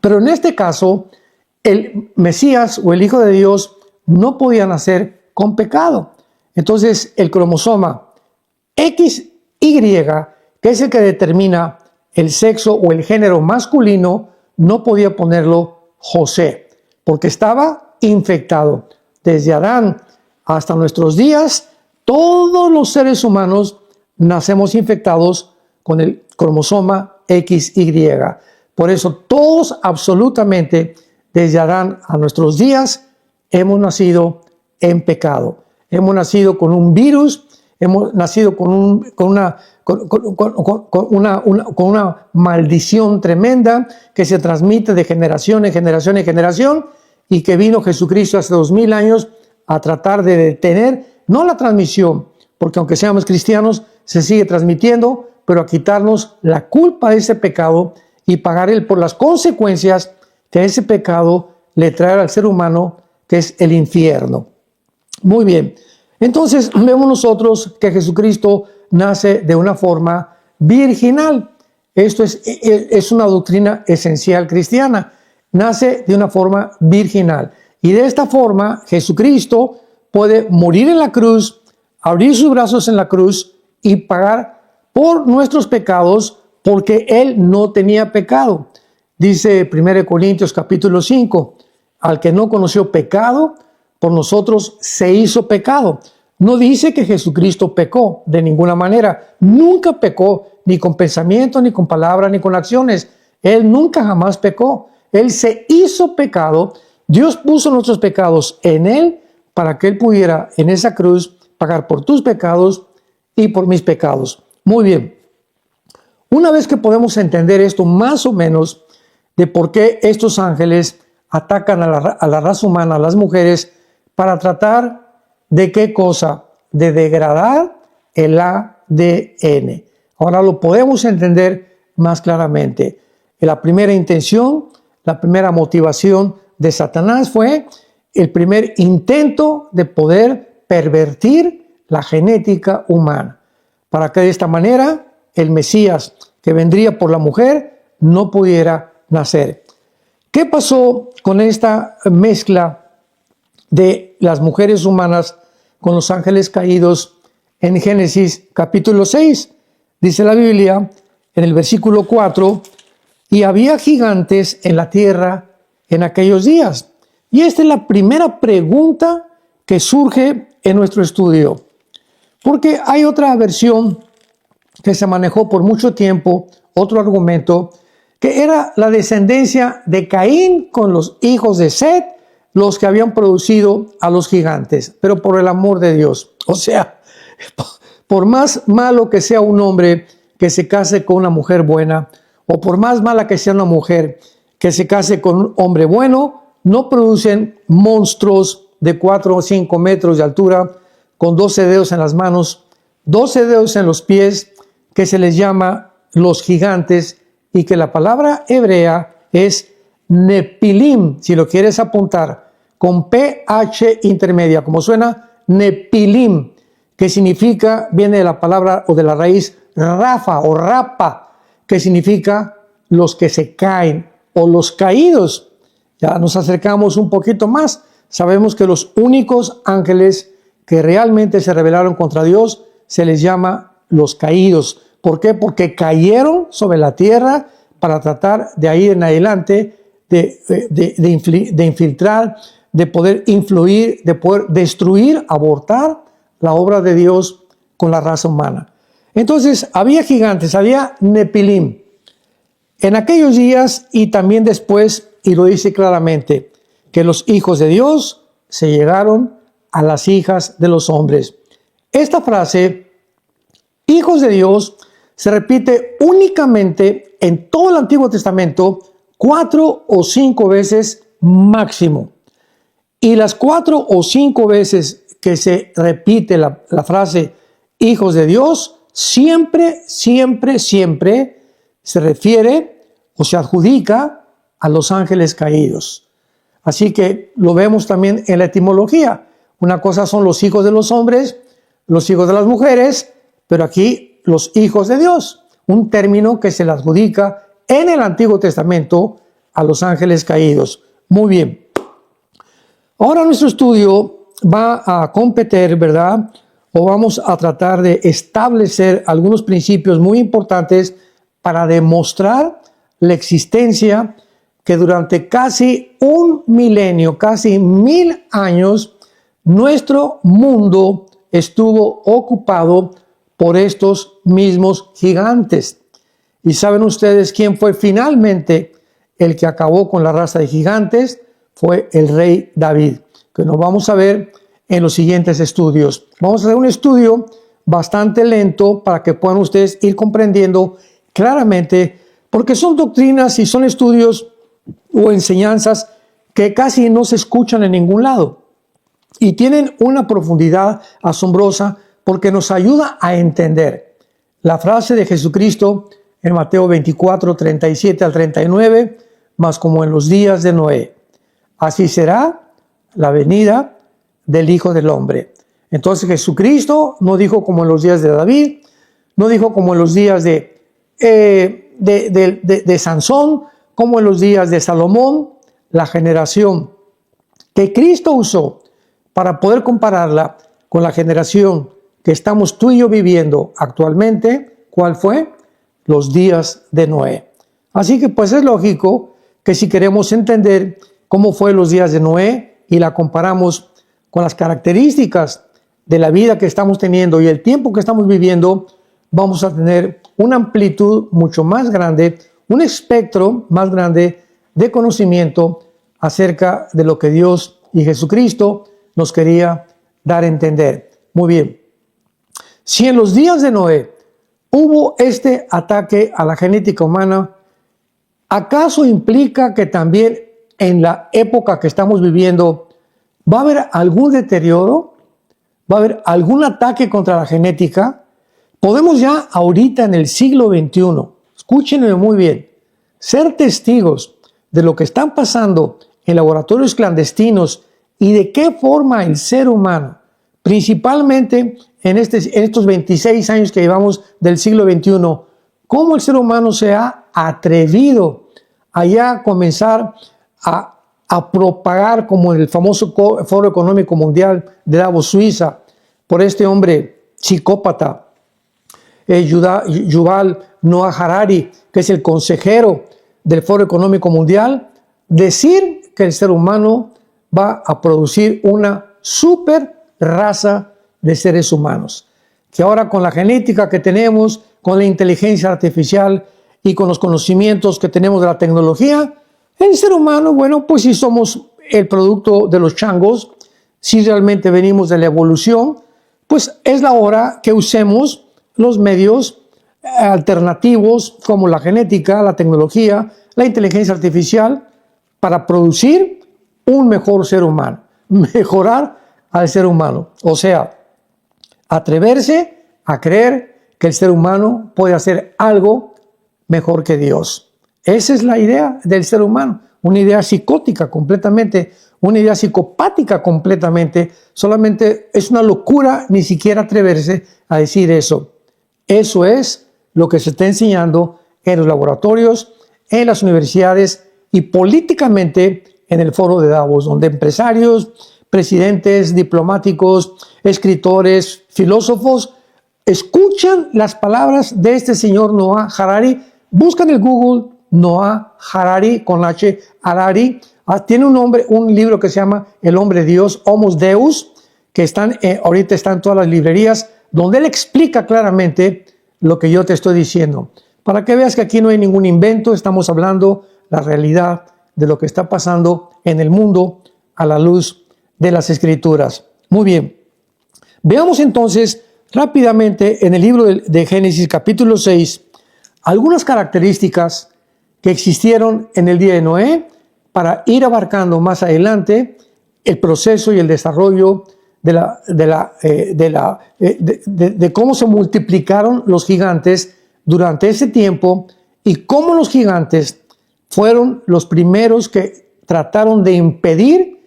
Pero en este caso, el Mesías o el Hijo de Dios no podía nacer con pecado. Entonces, el cromosoma XY, que es el que determina el sexo o el género masculino, no podía ponerlo José, porque estaba infectado. Desde Adán hasta nuestros días, todos los seres humanos nacemos infectados con el cromosoma XY. Por eso todos, absolutamente, desde Adán a nuestros días, hemos nacido en pecado. Hemos nacido con un virus, hemos nacido con una maldición tremenda que se transmite de generación en generación en generación, y que vino Jesucristo hace 2000 años a tratar de detener, no la transmisión, porque aunque seamos cristianos, se sigue transmitiendo, pero a quitarnos la culpa de ese pecado y pagar él por las consecuencias que ese pecado le trae al ser humano, que es el infierno. Muy bien, entonces vemos nosotros que Jesucristo nace de una forma virginal. Esto es una doctrina esencial cristiana. Nace de una forma virginal. Y de esta forma Jesucristo puede morir en la cruz, abrir sus brazos en la cruz y pagar por nuestros pecados, porque Él no tenía pecado. Dice 1 Corintios capítulo 5, al que no conoció pecado, por nosotros se hizo pecado. No dice que Jesucristo pecó de ninguna manera. Nunca pecó, ni con pensamiento, ni con palabra, ni con acciones. Él nunca jamás pecó. Él se hizo pecado. Dios puso nuestros pecados en Él para que Él pudiera en esa cruz pagar por tus pecados y por mis pecados. Muy bien. Una vez que podemos entender esto más o menos de por qué estos ángeles atacan a la raza humana, a las mujeres, para tratar de qué cosa, de degradar el ADN. Ahora lo podemos entender más claramente. La primera intención, la primera motivación de Satanás fue el primer intento de poder pervertir la genética humana, para que de esta manera el Mesías que vendría por la mujer no pudiera nacer. ¿Qué pasó con esta mezcla de las mujeres humanas con los ángeles caídos en Génesis capítulo 6? Dice la Biblia en el versículo 4, y había gigantes en la tierra en aquellos días. Y esta es la primera pregunta que surge en nuestro estudio, porque hay otra versión que se manejó por mucho tiempo, otro argumento, que era la descendencia de Caín con los hijos de Set, los que habían producido a los gigantes, pero por el amor de Dios. O sea, por más malo que sea un hombre que se case con una mujer buena, o por más mala que sea una mujer que se case con un hombre bueno, no producen monstruos de 4 o 5 metros de altura, con 12 dedos en las manos, 12 dedos en los pies, que se les llama los gigantes, y que la palabra hebrea es Nepilim, si lo quieres apuntar, con PH intermedia, como suena, Nepilim, que significa, viene de la palabra o de la raíz Rafa o Rapa, que significa los que se caen o los caídos. Ya nos acercamos un poquito más. Sabemos que los únicos ángeles que realmente se rebelaron contra Dios se les llama los caídos. ¿Por qué? Porque cayeron sobre la tierra para tratar de ahí en adelante de infiltrar, de poder influir, de poder destruir, abortar la obra de Dios con la raza humana. Entonces, había gigantes, había Nepilim. En aquellos días y también después, y lo dice claramente, que los hijos de Dios se llegaron a las hijas de los hombres. Esta frase, hijos de Dios, se repite únicamente en todo el Antiguo Testamento 4 o 5 veces máximo. Y las 4 o 5 veces que se repite la frase hijos de Dios, siempre se refiere o se adjudica a los ángeles caídos. Así que lo vemos también en la etimología. Una cosa son los hijos de los hombres, los hijos de las mujeres, pero aquí los hijos de Dios, un término que se le adjudica en el Antiguo Testamento a los ángeles caídos. Muy bien. Ahora nuestro estudio va a competir, ¿verdad? O vamos a tratar de establecer algunos principios muy importantes para demostrar la existencia que durante casi un milenio, casi 1000 años, nuestro mundo estuvo ocupado por estos mismos gigantes. ¿Y saben ustedes quién fue finalmente el que acabó con la raza de gigantes? Fue el rey David, que nos vamos a ver en los siguientes estudios. Vamos a hacer un estudio bastante lento para que puedan ustedes ir comprendiendo claramente, porque son doctrinas y son estudios o enseñanzas que casi no se escuchan en ningún lado y tienen una profundidad asombrosa porque nos ayuda a entender la frase de Jesucristo en Mateo 24, 37 al 39, más como en los días de Noé. Así será la venida del Hijo del Hombre. Entonces Jesucristo no dijo como en los días de David, no dijo como en los días de Sansón, como en los días de Salomón. La generación que Cristo usó para poder compararla con la generación que estamos tú y yo viviendo actualmente, ¿cuál fue? Los días de Noé. Así que pues es lógico que si queremos entender cómo fue los días de Noé y la comparamos con las características de la vida que estamos teniendo y el tiempo que estamos viviendo, vamos a tener una amplitud mucho más grande, un espectro más grande de conocimiento acerca de lo que Dios y Jesucristo nos quería dar a entender. Muy bien. Si en los días de Noé hubo este ataque a la genética humana, ¿acaso implica que también en la época que estamos viviendo va a haber algún deterioro? ¿Va a haber algún ataque contra la genética? Podemos ya ahorita en el siglo XXI, escúchenme muy bien, ser testigos de lo que están pasando en laboratorios clandestinos y de qué forma el ser humano, principalmente en estos 26 años que llevamos del siglo XXI, cómo el ser humano se ha atrevido a ya comenzar a propagar, como en el famoso Foro Económico Mundial de Davos, Suiza, por este hombre psicópata, Yuval Noah Harari, que es el consejero del Foro Económico Mundial, decir que el ser humano va a producir una super raza de seres humanos, que ahora con la genética que tenemos, con la inteligencia artificial y con los conocimientos que tenemos de la tecnología, el ser humano, bueno, pues si somos el producto de los changos, si realmente venimos de la evolución, pues es la hora que usemos los medios alternativos como la genética, la tecnología, la inteligencia artificial para producir un mejor ser humano, mejorar al ser humano. O sea, atreverse a creer que el ser humano puede hacer algo mejor que Dios. Esa es la idea del ser humano, una idea psicótica completamente, una idea psicopática completamente. Solamente es una locura ni siquiera atreverse a decir eso. Eso es lo que se está enseñando en los laboratorios, en las universidades y políticamente en el foro de Davos, donde empresarios, presidentes, diplomáticos, escritores, filósofos escuchan las palabras de este señor Noah Harari, buscan en Google Noah Harari, con H, Harari. Tiene un libro que se llama El hombre Dios, Homos Deus, que ahorita está en todas las librerías, donde él explica claramente lo que yo te estoy diciendo. Para que veas que aquí no hay ningún invento, estamos hablando la realidad de lo que está pasando en el mundo a la luz de las Escrituras. Muy bien. Veamos entonces rápidamente en el libro de Génesis capítulo 6 algunas características que existieron en el día de Noé para ir abarcando más adelante el proceso y el desarrollo de cómo se multiplicaron los gigantes durante ese tiempo y cómo los gigantes fueron los primeros que trataron de impedir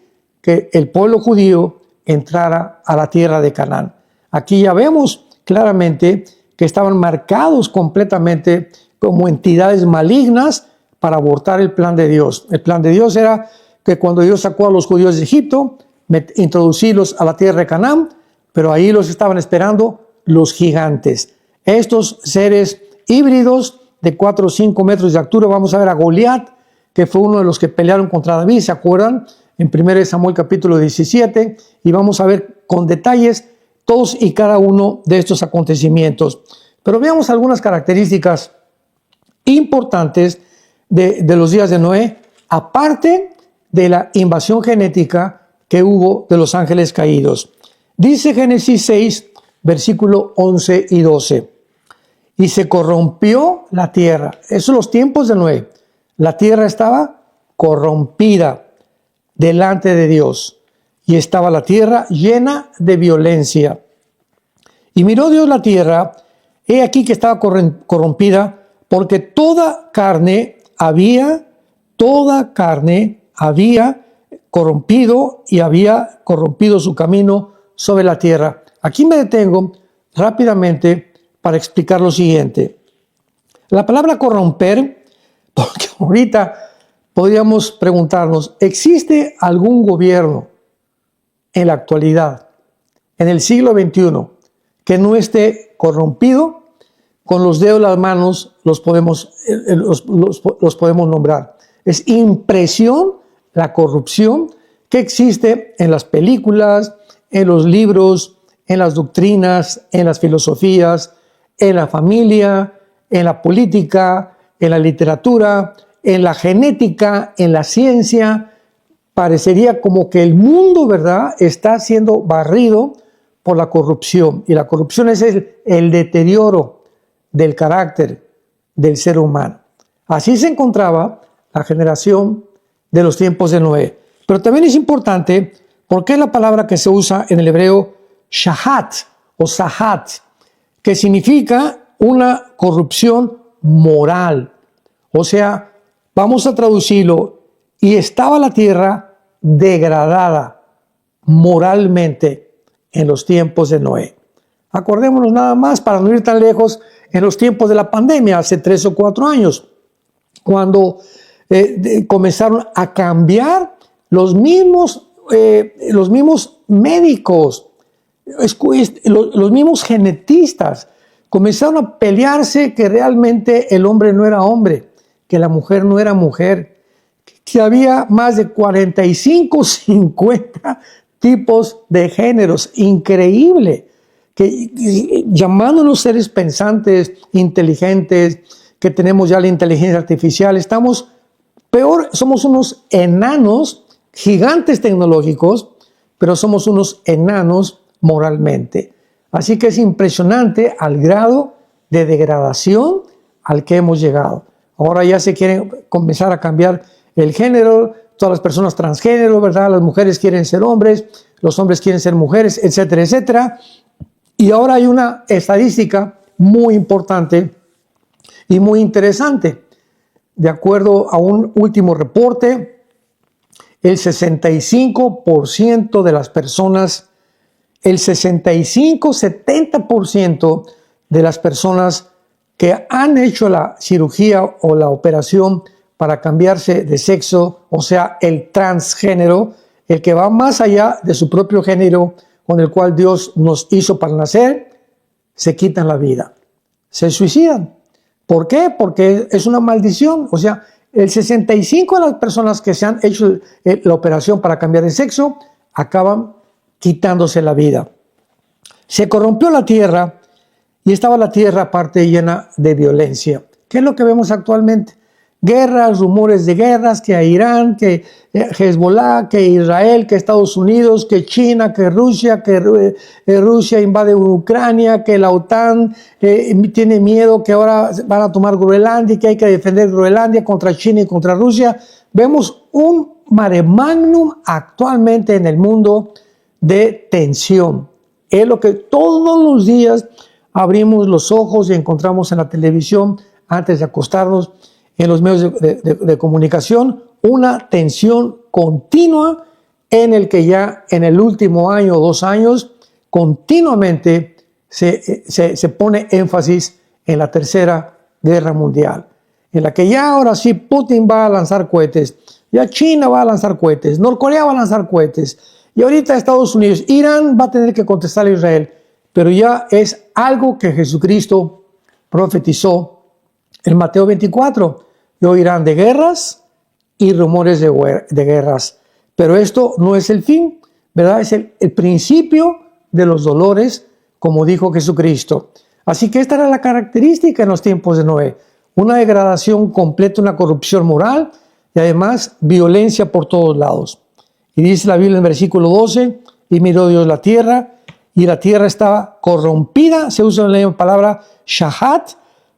que el pueblo judío entrara a la tierra de Canaán. Aquí ya vemos claramente que estaban marcados completamente como entidades malignas para abortar el plan de Dios. El plan de Dios era que cuando Dios sacó a los judíos de Egipto, introducirlos a la tierra de Canaán, pero ahí los estaban esperando los gigantes. Estos seres híbridos de 4 o 5 metros de altura. Vamos a ver a Goliat, que fue uno de los que pelearon contra David, ¿se acuerdan? En 1 Samuel capítulo 17, y vamos a ver con detalles todos y cada uno de estos acontecimientos. Pero veamos algunas características importantes de los días de Noé, aparte de la invasión genética que hubo de los ángeles caídos. Dice Génesis 6, versículo 11 y 12. Y se corrompió la tierra. Esos son los tiempos de Noé. La tierra estaba corrompida delante de Dios. Y estaba la tierra llena de violencia. Y miró Dios la tierra, he aquí que estaba corrompida, porque toda carne había corrompido y había corrompido su camino sobre la tierra. Aquí me detengo rápidamente para explicar lo siguiente. La palabra corromper, porque ahorita podríamos preguntarnos, ¿existe algún gobierno en la actualidad, en el siglo XXI, que no esté corrompido? Con los dedos de las manos los podemos nombrar. Es impresión la corrupción que existe en las películas, en los libros, en las doctrinas, en las filosofías, en la familia, en la política, en la literatura, en la genética, en la ciencia. Parecería como que el mundo, ¿verdad?, está siendo barrido por la corrupción. Y la corrupción es el deterioro del carácter del ser humano. Así se encontraba la generación de los tiempos de Noé. Pero también es importante porque es la palabra que se usa en el hebreo shahat o sahat, que significa una corrupción moral. O sea, vamos a traducirlo, y estaba la tierra degradada moralmente en los tiempos de Noé. Acordémonos nada más, para no ir tan lejos, en los tiempos de la pandemia, hace 3 o 4 años, cuando comenzaron a cambiar los mismos médicos, los mismos genetistas, comenzaron a pelearse que realmente el hombre no era hombre, que la mujer no era mujer, que había más de 45, 50 tipos de géneros. Increíble. Que llamándonos seres pensantes, inteligentes, que tenemos ya la inteligencia artificial, estamos peor, somos unos enanos, gigantes tecnológicos, pero somos unos enanos moralmente. Así que es impresionante al grado de degradación al que hemos llegado. Ahora ya se quieren comenzar a cambiar el género, todas las personas transgénero, ¿verdad? Las mujeres quieren ser hombres, los hombres quieren ser mujeres, etcétera, etcétera. Y ahora hay una estadística muy importante y muy interesante. De acuerdo a un último reporte, el 65% de las personas, el 65-70% de las personas que han hecho la cirugía o la operación para cambiarse de sexo, o sea, el transgénero, el que va más allá de su propio género con el cual Dios nos hizo para nacer, se quitan la vida, se suicidan. ¿Por qué? Porque es una maldición. O sea, el 65% de las personas que se han hecho la operación para cambiar de sexo acaban quitándose la vida. Se corrompió la tierra y estaba la tierra aparte llena de violencia. ¿Qué es lo que vemos actualmente? Guerras, rumores de guerras, que a Irán, que Hezbollah, que Israel, que Estados Unidos, que China, que Rusia invade Ucrania, que la OTAN tiene miedo que ahora van a tomar Groenlandia y que hay que defender Groenlandia contra China y contra Rusia. Vemos un mare magnum actualmente en el mundo de tensión. Es lo que todos los días abrimos los ojos y encontramos en la televisión antes de acostarnos, en los medios de comunicación, una tensión continua en el que ya en el último año o 2 años continuamente se pone énfasis en la Tercera Guerra Mundial, en la que ya ahora sí Putin va a lanzar cohetes, ya China va a lanzar cohetes, Norcorea va a lanzar cohetes, y ahorita Estados Unidos, Irán va a tener que contestar a Israel, pero ya es algo que Jesucristo profetizó en Mateo 24. Y oirán de guerras y rumores de guerras. Pero esto no es el fin, ¿verdad? Es el principio de los dolores, como dijo Jesucristo. Así que esta era la característica en los tiempos de Noé. Una degradación completa, una corrupción moral y además violencia por todos lados. Y dice la Biblia en versículo 12, y miró Dios la tierra, y la tierra estaba corrompida, se usa la palabra shahat,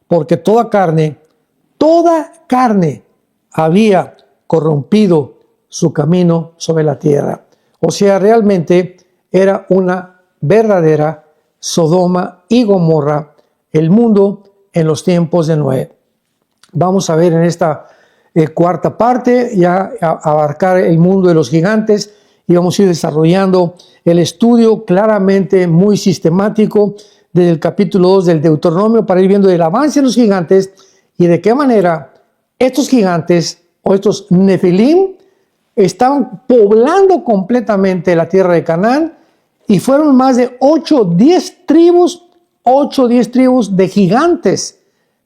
porque toda carne había corrompido su camino sobre la tierra. O sea, realmente era una verdadera Sodoma y Gomorra, el mundo en los tiempos de Noé. Vamos a ver en esta cuarta parte, ya abarcar el mundo de los gigantes, y vamos a ir desarrollando el estudio claramente muy sistemático desde el capítulo 2 del Deuteronomio para ir viendo el avance de los gigantes y de qué manera estos gigantes o estos Nefilim estaban poblando completamente la tierra de Canaán, y fueron más de 8 o 10 tribus de gigantes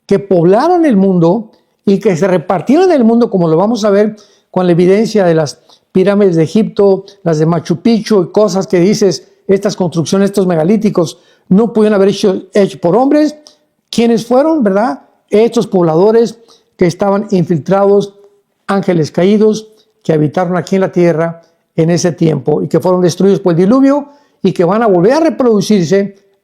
que poblaron el mundo y que se repartieron el mundo, como lo vamos a ver con la evidencia de las pirámides de Egipto, las de Machu Picchu y cosas que dices, estas construcciones, estos megalíticos no pudieron haber hecho por hombres. ¿Quiénes fueron, verdad? Estos pobladores que estaban infiltrados, ángeles caídos, que habitaron aquí en la tierra en ese tiempo y que fueron destruidos por el diluvio y que van a volver a reproducirse